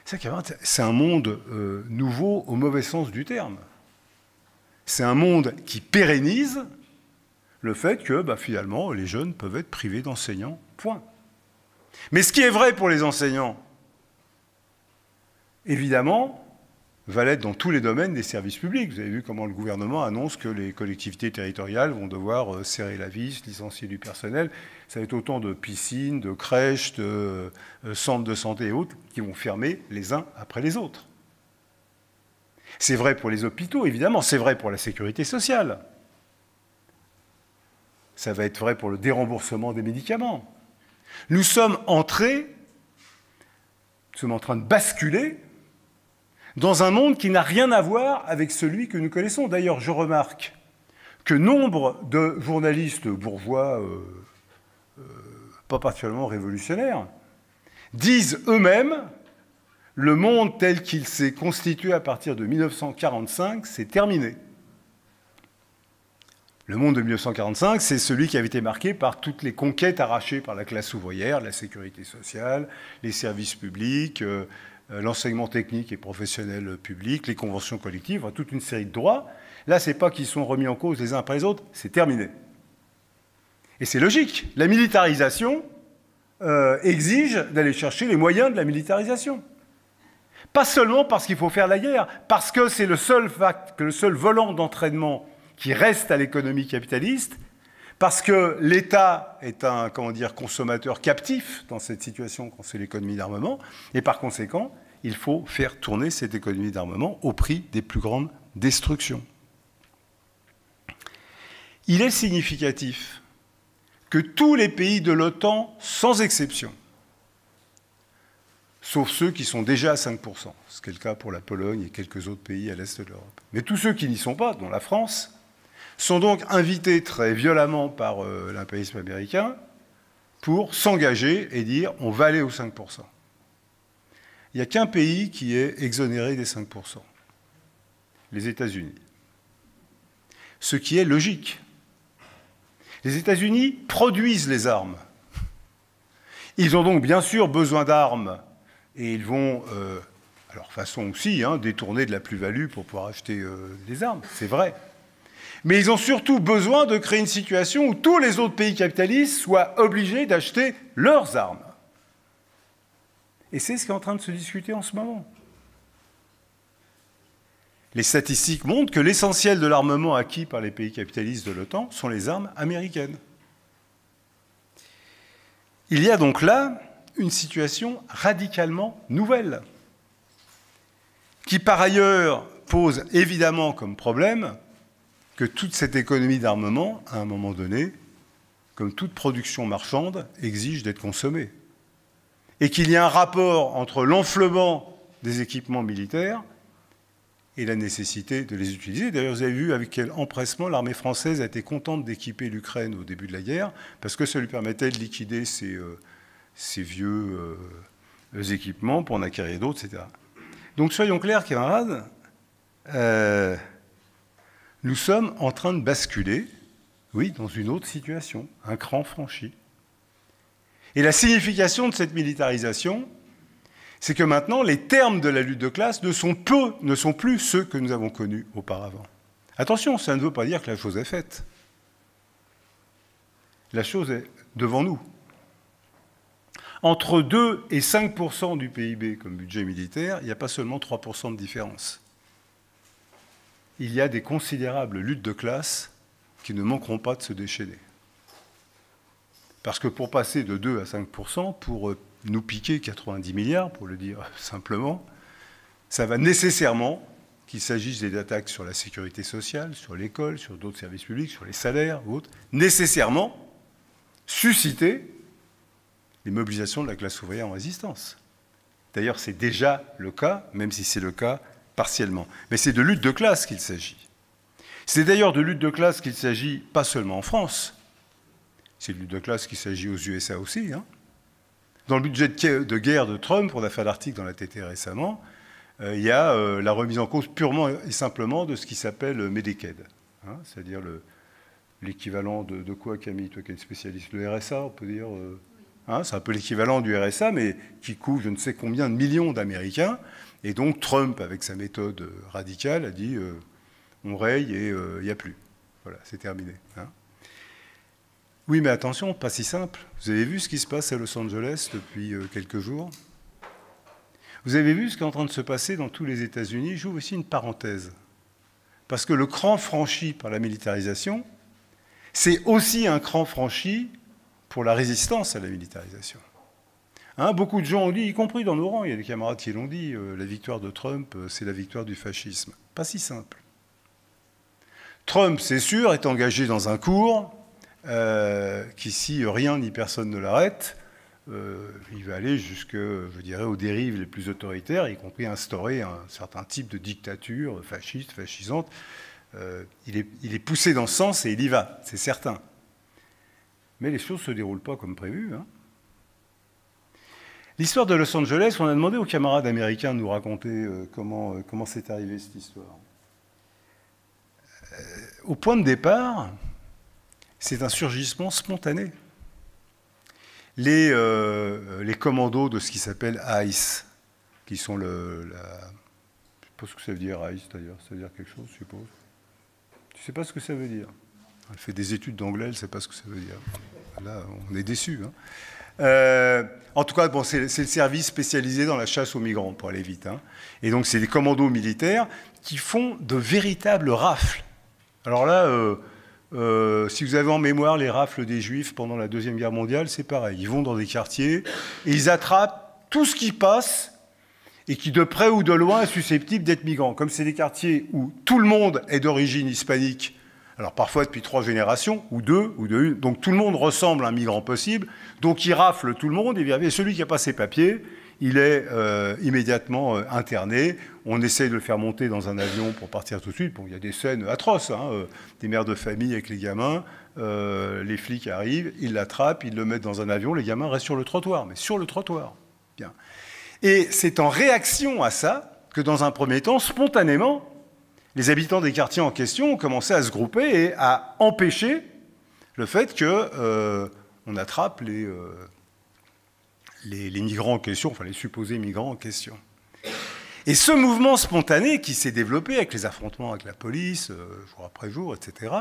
C'est un monde nouveau au mauvais sens du terme. C'est un monde qui pérennise le fait que, finalement, les jeunes peuvent être privés d'enseignants, point. Mais ce qui est vrai pour les enseignants, évidemment, va l'être dans tous les domaines des services publics. Vous avez vu comment le gouvernement annonce que les collectivités territoriales vont devoir serrer la vis, licencier du personnel. Ça va être autant de piscines, de crèches, de centres de santé et autres qui vont fermer les uns après les autres. C'est vrai pour les hôpitaux, évidemment. C'est vrai pour la sécurité sociale. Ça va être vrai pour le déremboursement des médicaments. Nous sommes en train de basculer dans un monde qui n'a rien à voir avec celui que nous connaissons. D'ailleurs, je remarque que nombre de journalistes bourgeois, pas particulièrement révolutionnaires, disent eux-mêmes le monde tel qu'il s'est constitué à partir de 1945, c'est terminé. Le monde de 1945, c'est celui qui avait été marqué par toutes les conquêtes arrachées par la classe ouvrière, la sécurité sociale, les services publics, l'enseignement technique et professionnel public, les conventions collectives, toute une série de droits. Là, ce n'est pas qu'ils sont remis en cause les uns après les autres, c'est terminé. Et c'est logique. La militarisation exige d'aller chercher les moyens de la militarisation. Pas seulement parce qu'il faut faire la guerre, parce que c'est le seul volant d'entraînement qui reste à l'économie capitaliste, parce que l'État est un consommateur captif dans cette situation quand c'est l'économie d'armement, et par conséquent, il faut faire tourner cette économie d'armement au prix des plus grandes destructions. Il est significatif que tous les pays de l'OTAN, sans exception, sauf ceux qui sont déjà à 5%, ce qui est le cas pour la Pologne et quelques autres pays à l'est de l'Europe, mais tous ceux qui n'y sont pas, dont la France, sont donc invités très violemment par l'impérialisme américain pour s'engager et dire on va aller aux 5%. Il n'y a qu'un pays qui est exonéré des 5%, les États-Unis. Ce qui est logique. Les États-Unis produisent les armes. Ils ont donc bien sûr besoin d'armes et ils vont, à leur façon aussi, détourner de la plus-value pour pouvoir acheter des armes, c'est vrai. Mais ils ont surtout besoin de créer une situation où tous les autres pays capitalistes soient obligés d'acheter leurs armes. Et c'est ce qui est en train de se discuter en ce moment. Les statistiques montrent que l'essentiel de l'armement acquis par les pays capitalistes de l'OTAN sont les armes américaines. Il y a donc là une situation radicalement nouvelle, qui par ailleurs pose évidemment comme problème que toute cette économie d'armement, à un moment donné, comme toute production marchande, exige d'être consommée. Et qu'il y a un rapport entre l'enflement des équipements militaires et la nécessité de les utiliser. D'ailleurs, vous avez vu avec quel empressement l'armée française a été contente d'équiper l'Ukraine au début de la guerre, parce que ça lui permettait de liquider ces vieux équipements pour en acquérir d'autres, etc. Donc soyons clairs, camarades, nous sommes en train de basculer, oui, dans une autre situation, un cran franchi. Et la signification de cette militarisation, c'est que maintenant, les termes de la lutte de classe ne sont plus ceux que nous avons connus auparavant. Attention, ça ne veut pas dire que la chose est faite. La chose est devant nous. Entre 2 et 5% du PIB comme budget militaire, il n'y a pas seulement 3% de différence. Il y a des considérables luttes de classe qui ne manqueront pas de se déchaîner. Parce que pour passer de 2 à 5%, pour nous piquer 90 milliards, pour le dire simplement, ça va nécessairement, qu'il s'agisse des attaques sur la sécurité sociale, sur l'école, sur d'autres services publics, sur les salaires ou autres, nécessairement susciter les mobilisations de la classe ouvrière en résistance. D'ailleurs, c'est déjà le cas, même si c'est le cas partiellement. Mais c'est de lutte de classe qu'il s'agit. C'est d'ailleurs de lutte de classe qu'il s'agit pas seulement en France. C'est de lutte de classe qu'il s'agit aux USA aussi. Hein. Dans le budget de guerre de Trump, on a fait l'article dans la TT récemment, il y a la remise en cause purement et simplement de ce qui s'appelle Medicaid. Hein, c'est-à-dire l'équivalent de quoi, Camille, toi qui es spécialiste? Le RSA, on peut dire hein, c'est un peu l'équivalent du RSA, mais qui couvre je ne sais combien de millions d'Américains. Et donc Trump, avec sa méthode radicale, a dit on raye et il n'y a plus. Voilà, c'est terminé. Hein. Oui, mais attention, pas si simple. Vous avez vu ce qui se passe à Los Angeles depuis quelques jours? Vous avez vu ce qui est en train de se passer dans tous les États-Unis? J'ouvre aussi une parenthèse. Parce que le cran franchi par la militarisation, c'est aussi un cran franchi pour la résistance à la militarisation. Hein, beaucoup de gens ont dit, y compris dans nos rangs, il y a des camarades qui l'ont dit, la victoire de Trump, c'est la victoire du fascisme. Pas si simple. Trump, c'est sûr, est engagé dans un cours qui, si rien ni personne ne l'arrête, il va aller jusque, je dirais, aux dérives les plus autoritaires, y compris instaurer un certain type de dictature fasciste, fascisante. Il est poussé dans ce sens et il y va, c'est certain. Mais les choses ne se déroulent pas comme prévu. Hein. L'histoire de Los Angeles, on a demandé aux camarades américains de nous raconter comment c'est arrivé cette histoire. Au point de départ, c'est un surgissement spontané. Les commandos de ce qui s'appelle ICE, qui sont je ne sais pas ce que ça veut dire ICE d'ailleurs, ça veut dire quelque chose, je suppose. Tu ne sais pas ce que ça veut dire? Elle fait des études d'anglais, elle ne sait pas ce que ça veut dire. Là, on est déçus. Hein. En tout cas, bon, c'est le service spécialisé dans la chasse aux migrants, pour aller vite. Hein. Et donc, c'est des commandos militaires qui font de véritables rafles. Alors là, si vous avez en mémoire les rafles des Juifs pendant la Deuxième Guerre mondiale, c'est pareil. Ils vont dans des quartiers et ils attrapent tout ce qui passe et qui, de près ou de loin, est susceptible d'être migrant. Comme c'est des quartiers où tout le monde est d'origine hispanique, alors parfois depuis 3 générations, ou 2, ou 2, donc tout le monde ressemble à un migrant possible, donc ils raflent tout le monde, et celui qui n'a pas ses papiers, il est immédiatement interné. On essaie de le faire monter dans un avion pour partir tout de suite. Bon, il y a des scènes atroces, hein, des mères de famille avec les gamins, les flics arrivent, ils l'attrapent, ils le mettent dans un avion, les gamins restent sur le trottoir, mais sur le trottoir. Bien. Et c'est en réaction à ça que, dans un premier temps, spontanément, les habitants des quartiers en question ont commencé à se grouper et à empêcher le fait qu'on attrape les migrants en question, enfin les supposés migrants en question. Et ce mouvement spontané qui s'est développé avec les affrontements avec la police, jour après jour, etc.,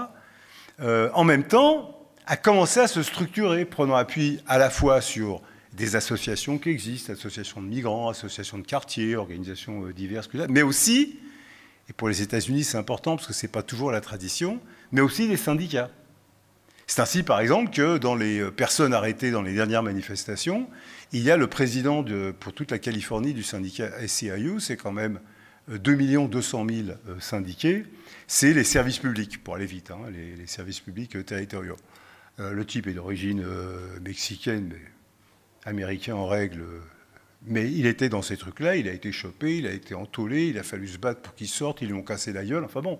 en même temps, a commencé à se structurer, prenant appui à la fois sur des associations qui existent, associations de migrants, associations de quartiers, organisations diverses, mais aussi, et pour les États-Unis c'est important parce que ce n'est pas toujours la tradition, mais aussi des syndicats. C'est ainsi, par exemple, que dans les personnes arrêtées dans les dernières manifestations, il y a le président pour toute la Californie du syndicat SEIU, c'est quand même 2 200 000 syndiqués, c'est les services publics, pour aller vite, hein, les services publics territoriaux. Le type est d'origine mexicaine, mais américain en règle, mais il était dans ces trucs-là, il a été chopé, il a été entaulé, il a fallu se battre pour qu'il sorte, ils lui ont cassé la gueule, enfin bon,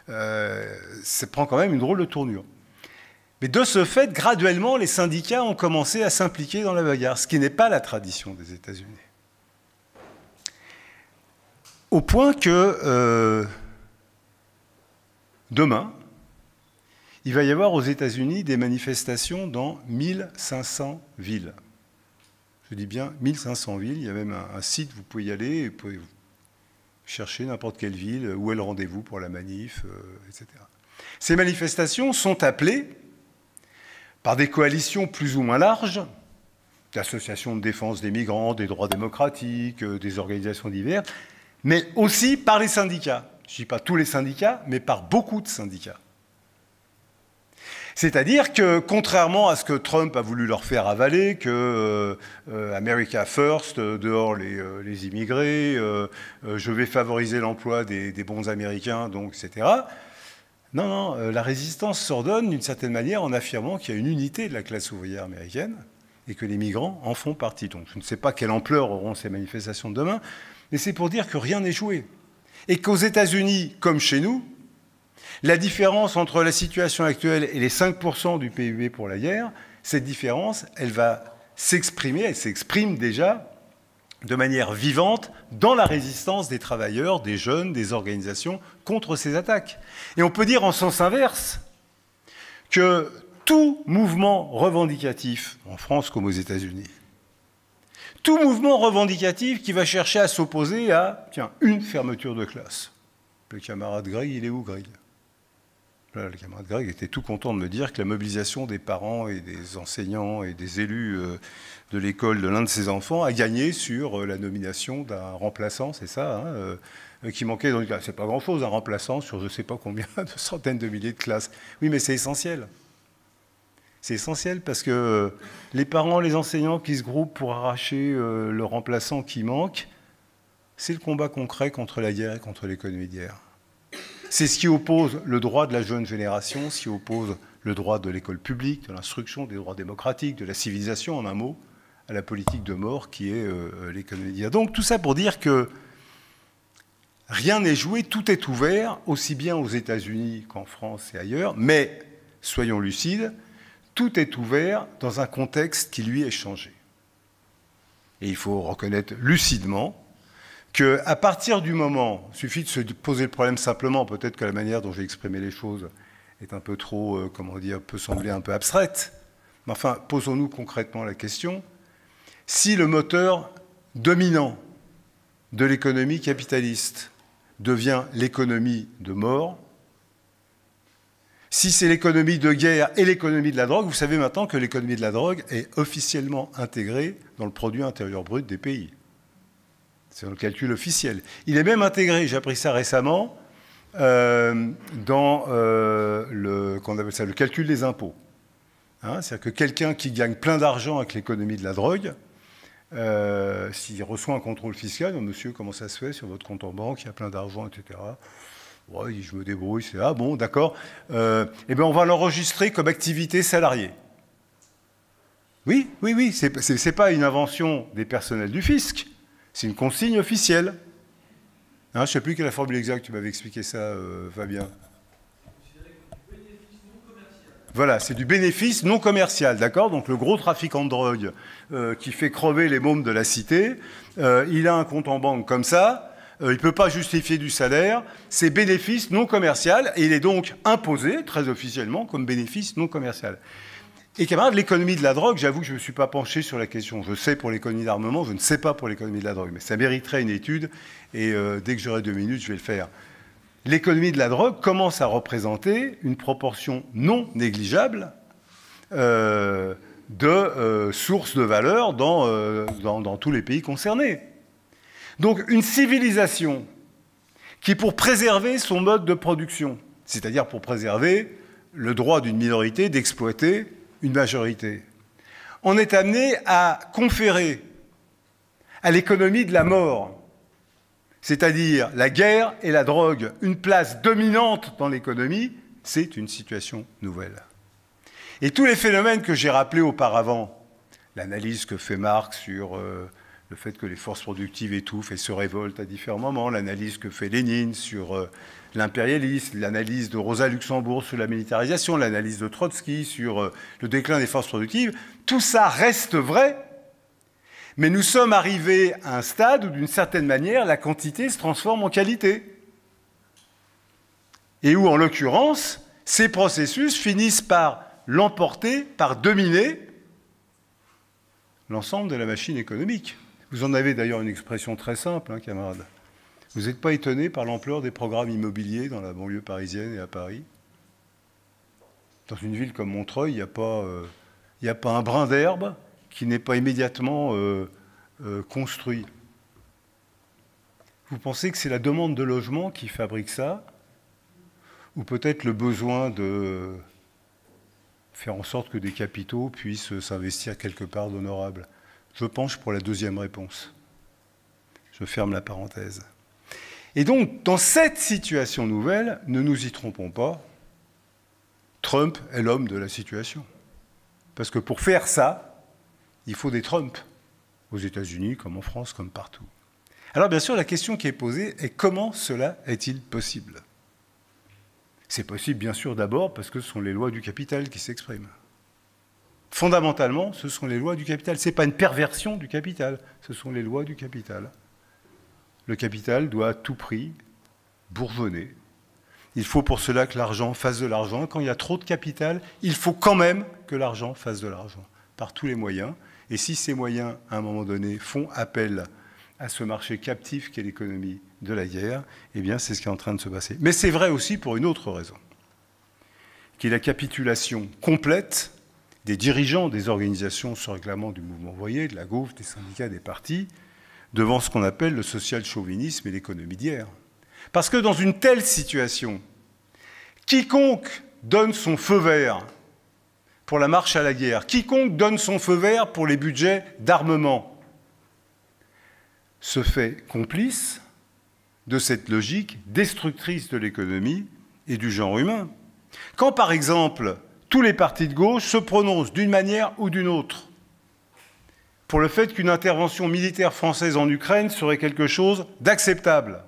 ça prend quand même une drôle de tournure. Mais de ce fait, graduellement, les syndicats ont commencé à s'impliquer dans la bagarre, ce qui n'est pas la tradition des États-Unis. Au point que demain, il va y avoir aux États-Unis des manifestations dans 1500 villes. Je dis bien 1500 villes. Il y a même un site, vous pouvez y aller, vous pouvez chercher n'importe quelle ville, où est le rendez-vous pour la manif, etc. Ces manifestations sont appelées par des coalitions plus ou moins larges, d'associations de défense des migrants, des droits démocratiques, des organisations diverses, mais aussi par les syndicats. Je ne dis pas tous les syndicats, mais par beaucoup de syndicats. C'est-à-dire que, contrairement à ce que Trump a voulu leur faire avaler, que America First, dehors les immigrés, je vais favoriser l'emploi des bons Américains, donc, etc. Non, non, la résistance s'ordonne d'une certaine manière en affirmant qu'il y a une unité de la classe ouvrière américaine et que les migrants en font partie. Donc je ne sais pas quelle ampleur auront ces manifestations de demain, mais c'est pour dire que rien n'est joué. Et qu'aux États-Unis, comme chez nous, la différence entre la situation actuelle et les 5% du PIB pour la guerre, cette différence, elle va s'exprimer, elle s'exprime déjà de manière vivante dans la résistance des travailleurs, des jeunes, des organisations contre ces attaques. Et on peut dire en sens inverse que tout mouvement revendicatif, en France comme aux États-Unis, tout mouvement revendicatif qui va chercher à s'opposer à, tiens, une fermeture de classe. Le camarade Greg, il est où, Greg ? Là, le camarade Greg était tout content de me dire que la mobilisation des parents et des enseignants et des élus de l'école de l'un de ses enfants a gagné sur la nomination d'un remplaçant, c'est ça, hein, qui manquait dans le cas. C'est pas grand-chose, un remplaçant sur je ne sais pas combien de centaines de milliers de classes. Oui, mais c'est essentiel. C'est essentiel parce que les parents, les enseignants qui se groupent pour arracher le remplaçant qui manque, c'est le combat concret contre la guerre et contre l'économie de guerre. C'est ce qui oppose le droit de la jeune génération, ce qui oppose le droit de l'école publique, de l'instruction, des droits démocratiques, de la civilisation, en un mot, à la politique de mort qui est l'économie de guerre. Donc tout ça pour dire que rien n'est joué, tout est ouvert, aussi bien aux États-Unis qu'en France et ailleurs, mais, soyons lucides, tout est ouvert dans un contexte qui, lui, est changé. Et il faut reconnaître lucidement qu'à partir du moment, il suffit de se poser le problème simplement, peut-être que la manière dont j'ai exprimé les choses est un peu trop, comment dire, peut sembler un peu abstraite, mais enfin, posons-nous concrètement la question, si le moteur dominant de l'économie capitaliste devient l'économie de mort, si c'est l'économie de guerre et l'économie de la drogue, vous savez maintenant que l'économie de la drogue est officiellement intégrée dans le produit intérieur brut des pays. C'est dans le calcul officiel. Il est même intégré, j'ai appris ça récemment, dans qu'on appelle ça, le calcul des impôts. Hein, c'est-à-dire que quelqu'un qui gagne plein d'argent avec l'économie de la drogue, s'il reçoit un contrôle fiscal, monsieur, comment ça se fait sur votre compte en banque, il y a plein d'argent, etc. Ouais, je me débrouille, c'est ah bon, d'accord. Eh bien, on va l'enregistrer comme activité salariée. Oui, oui, oui, c'est pas une invention des personnels du fisc. C'est une consigne officielle. Hein, je ne sais plus quelle est la formule exacte, tu m'avais expliqué ça, Fabien. Voilà, c'est du bénéfice non commercial, d'accord? Donc le gros trafiquant de drogue qui fait crever les mômes de la cité, il a un compte en banque comme ça, il ne peut pas justifier du salaire, c'est bénéfice non commercial, et il est donc imposé, très officiellement, comme bénéfice non commercial. Et camarades, l'économie de la drogue, j'avoue que je ne me suis pas penché sur la question. Je sais pour l'économie d'armement, je ne sais pas pour l'économie de la drogue. Mais ça mériterait une étude, et dès que j'aurai 2 minutes, je vais le faire. L'économie de la drogue commence à représenter une proportion non négligeable de sources de valeur dans tous les pays concernés. Donc une civilisation qui, pour préserver son mode de production, c'est-à-dire pour préserver le droit d'une minorité d'exploiter une majorité, on est amené à conférer à l'économie de la mort, c'est-à-dire la guerre et la drogue, une place dominante dans l'économie, c'est une situation nouvelle. Et tous les phénomènes que j'ai rappelés auparavant, l'analyse que fait Marx sur le fait que les forces productives étouffent et se révoltent à différents moments, l'analyse que fait Lénine sur l'impérialisme, l'analyse de Rosa Luxembourg sur la militarisation, l'analyse de Trotsky sur le déclin des forces productives, tout ça reste vrai, mais nous sommes arrivés à un stade où, d'une certaine manière, la quantité se transforme en qualité. et où, en l'occurrence, ces processus finissent par l'emporter, par dominer l'ensemble de la machine économique. Vous en avez d'ailleurs une expression très simple, hein, camarades. Vous n'êtes pas étonné par l'ampleur des programmes immobiliers dans la banlieue parisienne et à Paris? Dans une ville comme Montreuil, il n'y a pas un brin d'herbe qui n'est pas immédiatement construit. Vous pensez que c'est la demande de logement qui fabrique ça? Ou peut-être le besoin de faire en sorte que des capitaux puissent s'investir quelque part d'honorable? Je penche pour la deuxième réponse. Je ferme la parenthèse. Et donc, dans cette situation nouvelle, ne nous y trompons pas, Trump est l'homme de la situation. Parce que pour faire ça, il faut des Trump, aux États-Unis, comme en France, comme partout. Alors bien sûr, la question qui est posée est comment cela est-il possible? C'est possible, bien sûr, d'abord parce que ce sont les lois du capital qui s'expriment. Fondamentalement, ce sont les lois du capital. Ce n'est pas une perversion du capital, ce sont les lois du capital. Le capital doit à tout prix bourgeonner. Il faut pour cela que l'argent fasse de l'argent. Quand il y a trop de capital, il faut quand même que l'argent fasse de l'argent, par tous les moyens. Et si ces moyens, à un moment donné, font appel à ce marché captif qu'est l'économie de la guerre, eh bien, c'est ce qui est en train de se passer. Mais c'est vrai aussi pour une autre raison, qui est la capitulation complète des dirigeants des organisations se réclamant du mouvement ouvrier, de la gauche, des syndicats, des partis, devant ce qu'on appelle le social-chauvinisme et l'économie d'hier. Parce que dans une telle situation, quiconque donne son feu vert pour la marche à la guerre, quiconque donne son feu vert pour les budgets d'armement, se fait complice de cette logique destructrice de l'économie et du genre humain. Quand, par exemple, tous les partis de gauche se prononcent d'une manière ou d'une autre pour le fait qu'une intervention militaire française en Ukraine serait quelque chose d'acceptable,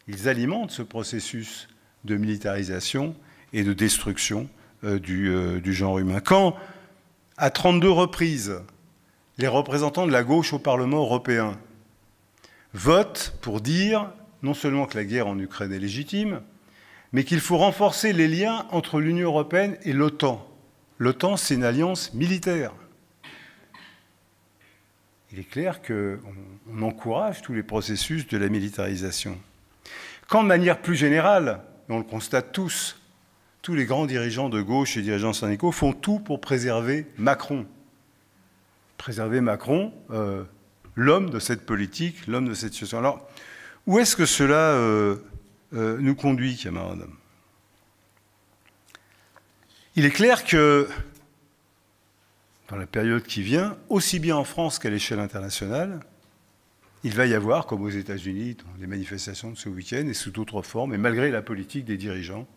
ils alimentent ce processus de militarisation et de destruction du genre humain. Quand, à 32 reprises, les représentants de la gauche au Parlement européen votent pour dire non seulement que la guerre en Ukraine est légitime, mais qu'il faut renforcer les liens entre l'Union européenne et l'OTAN. L'OTAN, c'est une alliance militaire. Il est clair qu'on encourage tous les processus de la militarisation. Quand, de manière plus générale, et on le constate tous les grands dirigeants de gauche et dirigeants syndicaux font tout pour préserver Macron. Préserver Macron, l'homme de cette politique, l'homme de cette situation. Alors, où est-ce que cela nous conduit, camarades? Il est clair que, dans la période qui vient, aussi bien en France qu'à l'échelle internationale, il va y avoir, comme aux États-Unis, dans les manifestations de ce week-end et sous d'autres formes, et malgré la politique des dirigeants,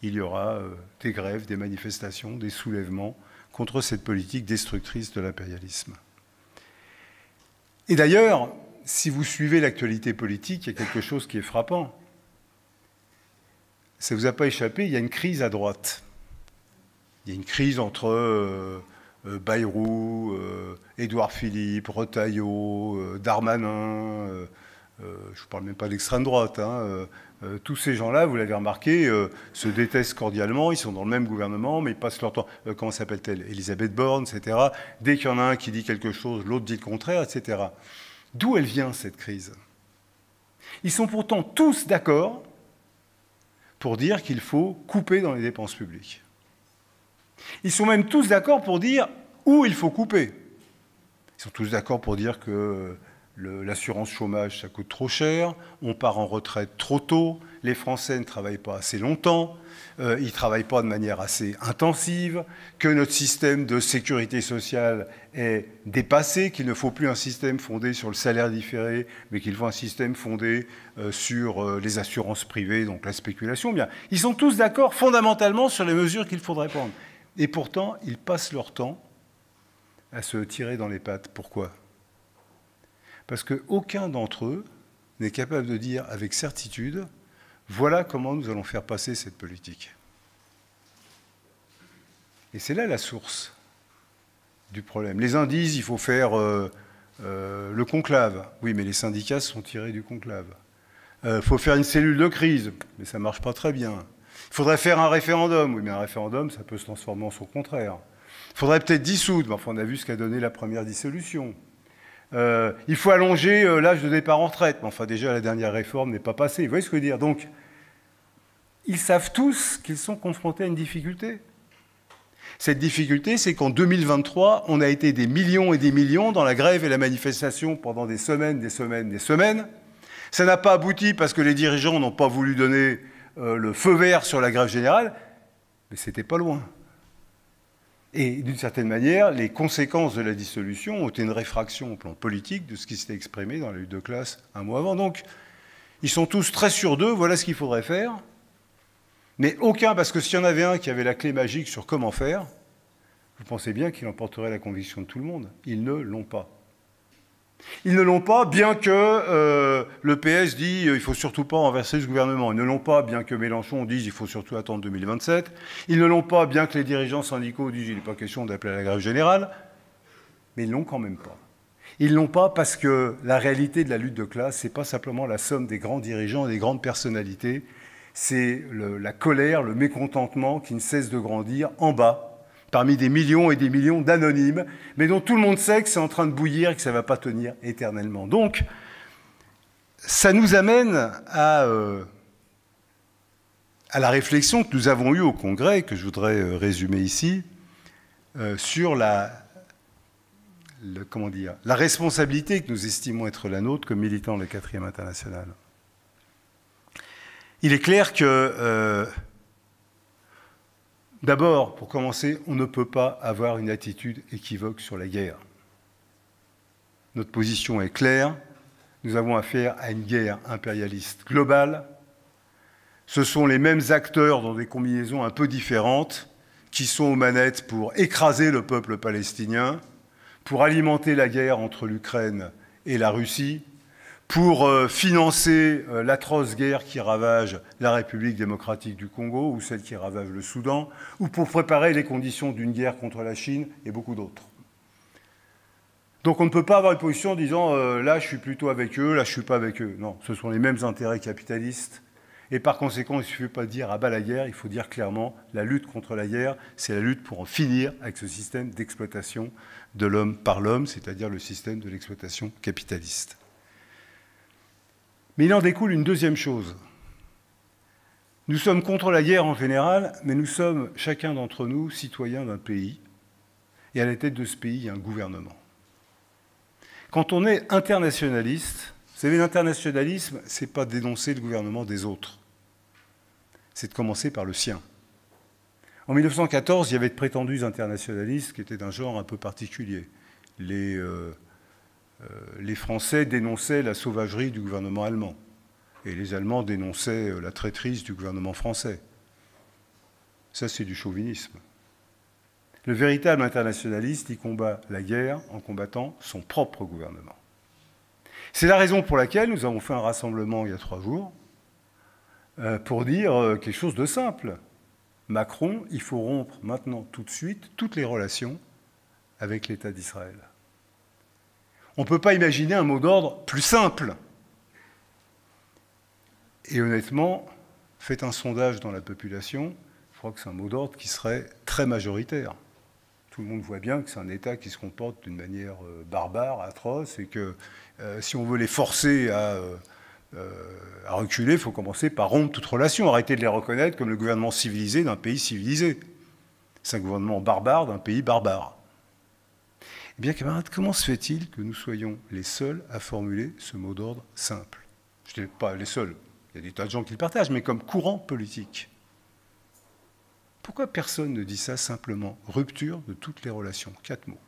il y aura des grèves, des manifestations, des soulèvements contre cette politique destructrice de l'impérialisme. Et d'ailleurs, si vous suivez l'actualité politique, il y a quelque chose qui est frappant. Ça ne vous a pas échappé, il y a une crise à droite. Il y a une crise entre Bayrou, Édouard Philippe, Retailleau, Darmanin, je ne parle même pas d'extrême droite, hein, tous ces gens-là, vous l'avez remarqué, se détestent cordialement, ils sont dans le même gouvernement, mais ils passent leur temps, comment s'appelle-t-elle, Elisabeth Borne, etc. Dès qu'il y en a un qui dit quelque chose, l'autre dit le contraire, etc. D'où elle vient, cette crise? Ils sont pourtant tous d'accord pour dire qu'il faut couper dans les dépenses publiques. Ils sont même tous d'accord pour dire où il faut couper. Ils sont tous d'accord pour dire que l'assurance chômage, ça coûte trop cher, on part en retraite trop tôt, les Français ne travaillent pas assez longtemps, ils ne travaillent pas de manière assez intensive, que notre système de sécurité sociale est dépassé, qu'il ne faut plus un système fondé sur le salaire différé, mais qu'il faut un système fondé sur les assurances privées, donc la spéculation. Bien, ils sont tous d'accord fondamentalement sur les mesures qu'il faudrait prendre. Et pourtant, ils passent leur temps à se tirer dans les pattes. Pourquoi ? Parce qu'aucun d'entre eux n'est capable de dire avec certitude « voilà comment nous allons faire passer cette politique ». Et c'est là la source du problème. Les uns disent il faut faire le conclave. Oui, mais les syndicats sont tirés du conclave. Faut faire une cellule de crise, mais ça ne marche pas très bien. Il faudrait faire un référendum. Oui, mais un référendum, ça peut se transformer en son contraire. Il faudrait peut-être dissoudre. Mais enfin, on a vu ce qu'a donné la première dissolution. Il faut allonger l'âge de départ en retraite. Mais enfin, déjà, la dernière réforme n'est pas passée. Vous voyez ce que je veux dire? Donc, ils savent tous qu'ils sont confrontés à une difficulté. Cette difficulté, c'est qu'en 2023, on a été des millions et des millions dans la grève et la manifestation pendant des semaines, des semaines, des semaines. Ça n'a pas abouti parce que les dirigeants n'ont pas voulu donner le feu vert sur la grève générale, mais c'était pas loin. Et d'une certaine manière, les conséquences de la dissolution ont été une réfraction au plan politique de ce qui s'était exprimé dans la lutte de classe un mois avant. Donc, ils sont tous très sûrs d'eux, voilà ce qu'il faudrait faire. Mais aucun, parce que s'il y en avait un qui avait la clé magique sur comment faire, vous pensez bien qu'il emporterait la conviction de tout le monde. Ils ne l'ont pas. Ils ne l'ont pas, bien que le PS dit il ne faut surtout pas renverser ce gouvernement. Ils ne l'ont pas, bien que Mélenchon dise il faut surtout attendre 2027. Ils ne l'ont pas, bien que les dirigeants syndicaux disent il n'est pas question d'appeler à la grève générale. Mais ils ne l'ont quand même pas. Ils ne l'ont pas parce que la réalité de la lutte de classe, ce n'est pas simplement la somme des grands dirigeants et des grandes personnalités. C'est la colère, le mécontentement qui ne cesse de grandir en bas, parmi des millions et des millions d'anonymes, mais dont tout le monde sait que c'est en train de bouillir et que ça ne va pas tenir éternellement. Donc, ça nous amène à la réflexion que nous avons eue au Congrès, que je voudrais résumer ici, sur la responsabilité que nous estimons être la nôtre comme militants de la 4e internationale. Il est clair que, d'abord, pour commencer, on ne peut pas avoir une attitude équivoque sur la guerre. Notre position est claire. Nous avons affaire à une guerre impérialiste globale. Ce sont les mêmes acteurs dans des combinaisons un peu différentes qui sont aux manettes pour écraser le peuple palestinien, pour alimenter la guerre entre l'Ukraine et la Russie, pour financer l'atroce guerre qui ravage la République démocratique du Congo ou celle qui ravage le Soudan, ou pour préparer les conditions d'une guerre contre la Chine et beaucoup d'autres. Donc on ne peut pas avoir une position en disant là je suis plutôt avec eux, là je ne suis pas avec eux. Non, ce sont les mêmes intérêts capitalistes. Et par conséquent, il ne suffit pas de dire à bas la guerre, il faut dire clairement la lutte contre la guerre, c'est la lutte pour en finir avec ce système d'exploitation de l'homme par l'homme, c'est-à-dire le système de l'exploitation capitaliste. Mais il en découle une deuxième chose. Nous sommes contre la guerre en général, mais nous sommes, chacun d'entre nous, citoyens d'un pays. Et à la tête de ce pays, il y a un gouvernement. Quand on est internationaliste, vous savez, l'internationalisme, ce n'est pas dénoncer le gouvernement des autres. C'est de commencer par le sien. En 1914, il y avait de prétendus internationalistes qui étaient d'un genre un peu particulier. Les Français dénonçaient la sauvagerie du gouvernement allemand. Et les Allemands dénonçaient la traîtrise du gouvernement français. Ça, c'est du chauvinisme. Le véritable internationaliste, il combat la guerre en combattant son propre gouvernement. C'est la raison pour laquelle nous avons fait un rassemblement il y a 3 jours pour dire quelque chose de simple. Macron, il faut rompre maintenant, tout de suite, toutes les relations avec l'État d'Israël. On ne peut pas imaginer un mot d'ordre plus simple. Et honnêtement, faites un sondage dans la population, je crois que c'est un mot d'ordre qui serait très majoritaire. Tout le monde voit bien que c'est un État qui se comporte d'une manière barbare, atroce, et que si on veut les forcer à reculer, il faut commencer par rompre toute relation, arrêter de les reconnaître comme le gouvernement civilisé d'un pays civilisé. C'est un gouvernement barbare d'un pays barbare. Eh bien, camarades, comment se fait-il que nous soyons les seuls à formuler ce mot d'ordre simple? Je ne dis pas les seuls, il y a des tas de gens qui le partagent, mais comme courant politique. Pourquoi personne ne dit ça simplement? Rupture de toutes les relations. 4 mots.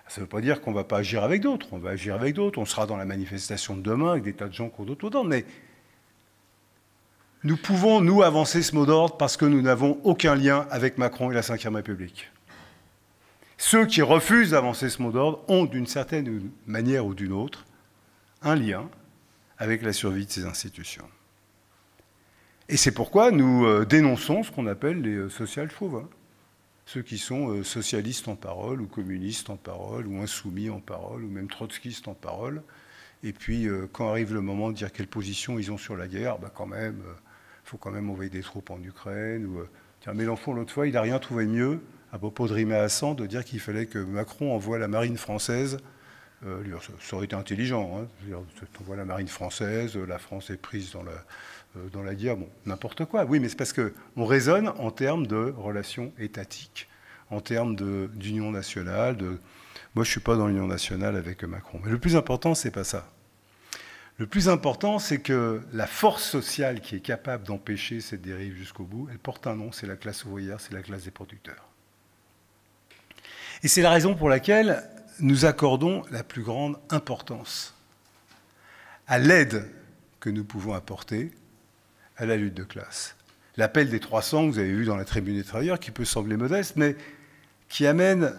Ça ne veut pas dire qu'on ne va pas agir avec d'autres. On va agir avec d'autres. On sera dans la manifestation de demain avec des tas de gens qui ont d'autres mots d'ordre. Mais nous pouvons, nous, avancer ce mot d'ordre parce que nous n'avons aucun lien avec Macron et la Ve République. Ceux qui refusent d'avancer ce mot d'ordre ont, d'une certaine manière ou d'une autre, un lien avec la survie de ces institutions. Et c'est pourquoi nous dénonçons ce qu'on appelle les social-chauvins. Ceux qui sont socialistes en parole, ou communistes en parole, ou insoumis en parole, ou même trotskistes en parole, Et puis, quand arrive le moment de dire quelle position ils ont sur la guerre, bah quand même, faut quand même envoyer des troupes en Ukraine. Ou, tiens, Mélenchon, l'autre fois, il n'a rien trouvé mieux, à propos de Rimet Hassan, de dire qu'il fallait que Macron envoie la marine française. Ça aurait été intelligent. Hein. On voit la marine française, la France est prise dans la guerre, bon, n'importe quoi. Oui, mais c'est parce qu'on raisonne en termes de relations étatiques, en termes d'union nationale. Moi, je ne suis pas dans l'union nationale avec Macron. Mais le plus important, ce n'est pas ça. Le plus important, c'est que la force sociale qui est capable d'empêcher cette dérive jusqu'au bout, elle porte un nom, c'est la classe ouvrière, c'est la classe des producteurs. Et c'est la raison pour laquelle nous accordons la plus grande importance à l'aide que nous pouvons apporter à la lutte de classe. L'appel des 300, vous avez vu dans la Tribune des Travailleurs, qui peut sembler modeste, mais qui amène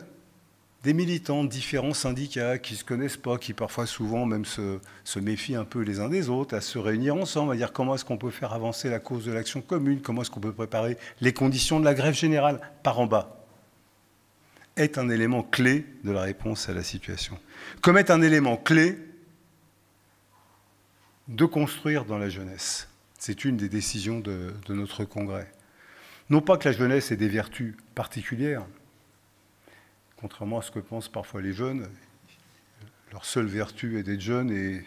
des militants de différents syndicats qui ne se connaissent pas, qui parfois souvent même se méfient un peu les uns des autres, à se réunir ensemble, à dire comment est-ce qu'on peut faire avancer la cause de l'action commune, comment est-ce qu'on peut préparer les conditions de la grève générale par en bas, est un élément clé de la réponse à la situation. Comme est un élément clé de construire dans la jeunesse. C'est une des décisions de notre congrès. Non pas que la jeunesse ait des vertus particulières, contrairement à ce que pensent parfois les jeunes, leur seule vertu est d'être jeune et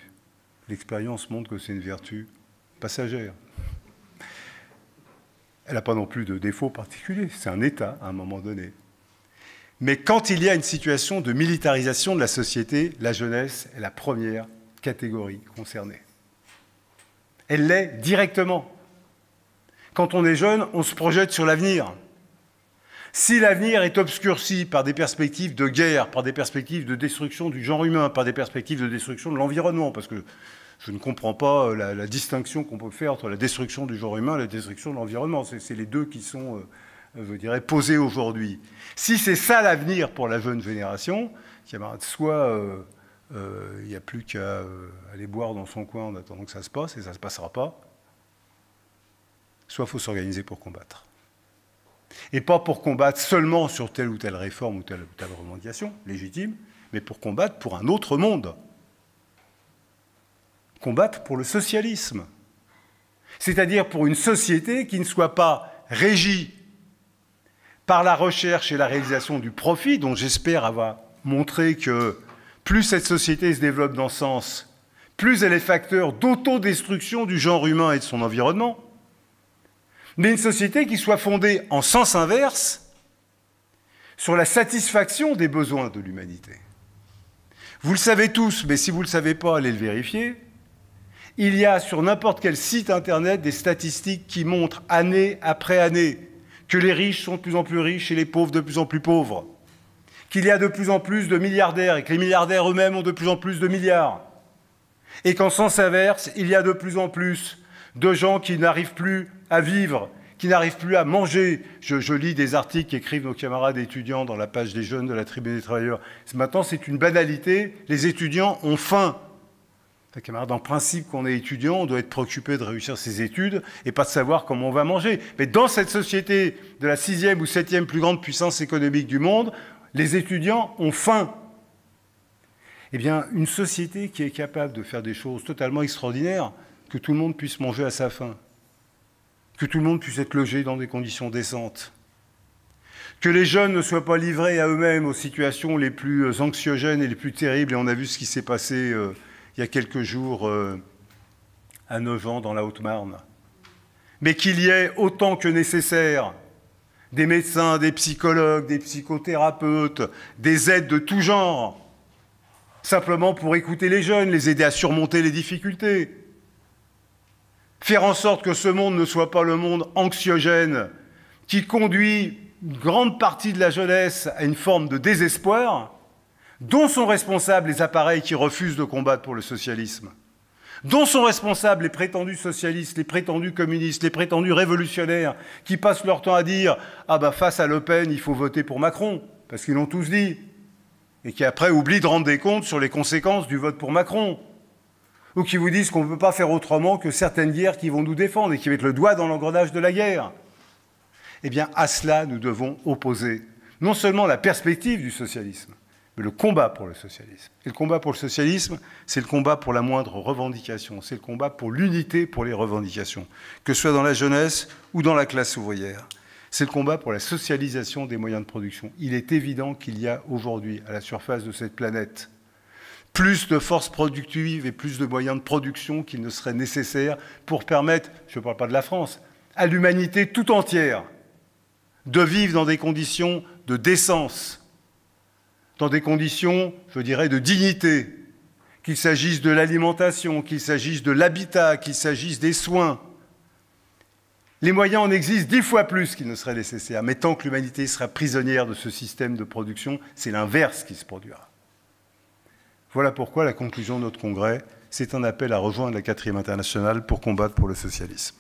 l'expérience montre que c'est une vertu passagère. Elle n'a pas non plus de défaut particulier, c'est un état à un moment donné. Mais quand il y a une situation de militarisation de la société, la jeunesse est la première catégorie concernée. Elle l'est directement. Quand on est jeune, on se projette sur l'avenir. Si l'avenir est obscurci par des perspectives de guerre, par des perspectives de destruction du genre humain, par des perspectives de destruction de l'environnement, parce que je ne comprends pas la distinction qu'on peut faire entre la destruction du genre humain et la destruction de l'environnement. C'est les deux qui sont, je dirais, posés aujourd'hui. Si c'est ça l'avenir pour la jeune génération, soit il n'y a plus qu'à aller boire dans son coin en attendant que ça se passe, et ça ne se passera pas, soit il faut s'organiser pour combattre. Et pas pour combattre seulement sur telle ou telle réforme ou telle revendication légitime, mais pour combattre pour un autre monde. Combattre pour le socialisme. C'est-à-dire pour une société qui ne soit pas régie par la recherche et la réalisation du profit, dont j'espère avoir montré que plus cette société se développe dans ce sens, plus elle est facteur d'autodestruction du genre humain et de son environnement, mais une société qui soit fondée en sens inverse sur la satisfaction des besoins de l'humanité. Vous le savez tous, mais si vous ne le savez pas, allez le vérifier. Il y a sur n'importe quel site internet des statistiques qui montrent année après année que les riches sont de plus en plus riches et les pauvres de plus en plus pauvres, qu'il y a de plus en plus de milliardaires et que les milliardaires eux-mêmes ont de plus en plus de milliards, et qu'en sens inverse, il y a de plus en plus de gens qui n'arrivent plus à vivre, qui n'arrivent plus à manger. Je lis des articles qu'écrivent nos camarades étudiants dans la page des jeunes de la Tribune des Travailleurs. Maintenant, c'est une banalité. Les étudiants ont faim. Les camarades, en principe, quand on est étudiant, on doit être préoccupé de réussir ses études et pas de savoir comment on va manger. Mais dans cette société de la 6e ou 7e plus grande puissance économique du monde, les étudiants ont faim. Eh bien, une société qui est capable de faire des choses totalement extraordinaires, que tout le monde puisse manger à sa faim, que tout le monde puisse être logé dans des conditions décentes, que les jeunes ne soient pas livrés à eux-mêmes aux situations les plus anxiogènes et les plus terribles. Et on a vu ce qui s'est passé il y a quelques jours à Nogent, dans la Haute-Marne. Mais qu'il y ait autant que nécessaire des médecins, des psychologues, des psychothérapeutes, des aides de tout genre, simplement pour écouter les jeunes, les aider à surmonter les difficultés. Faire en sorte que ce monde ne soit pas le monde anxiogène qui conduit une grande partie de la jeunesse à une forme de désespoir, dont sont responsables les appareils qui refusent de combattre pour le socialisme, dont sont responsables les prétendus socialistes, les prétendus communistes, les prétendus révolutionnaires qui passent leur temps à dire « Ah ben face à Le Pen, il faut voter pour Macron », parce qu'ils l'ont tous dit, et qui après oublient de rendre des comptes sur les conséquences du vote pour Macron. Ou qui vous disent qu'on ne peut pas faire autrement que certaines guerres qui vont nous défendre et qui mettent le doigt dans l'engrenage de la guerre. Eh bien, à cela, nous devons opposer non seulement la perspective du socialisme, mais le combat pour le socialisme. Et le combat pour le socialisme, c'est le combat pour la moindre revendication, c'est le combat pour l'unité pour les revendications, que ce soit dans la jeunesse ou dans la classe ouvrière. C'est le combat pour la socialisation des moyens de production. Il est évident qu'il y a aujourd'hui, à la surface de cette planète, plus de forces productives et plus de moyens de production qu'il ne serait nécessaire pour permettre, je ne parle pas de la France, à l'humanité tout entière de vivre dans des conditions de décence, dans des conditions, je dirais, de dignité, qu'il s'agisse de l'alimentation, qu'il s'agisse de l'habitat, qu'il s'agisse des soins. Les moyens en existent 10 fois plus qu'il ne serait nécessaire, mais tant que l'humanité sera prisonnière de ce système de production, c'est l'inverse qui se produira. Voilà pourquoi la conclusion de notre congrès, c'est un appel à rejoindre la 4e internationale pour combattre pour le socialisme.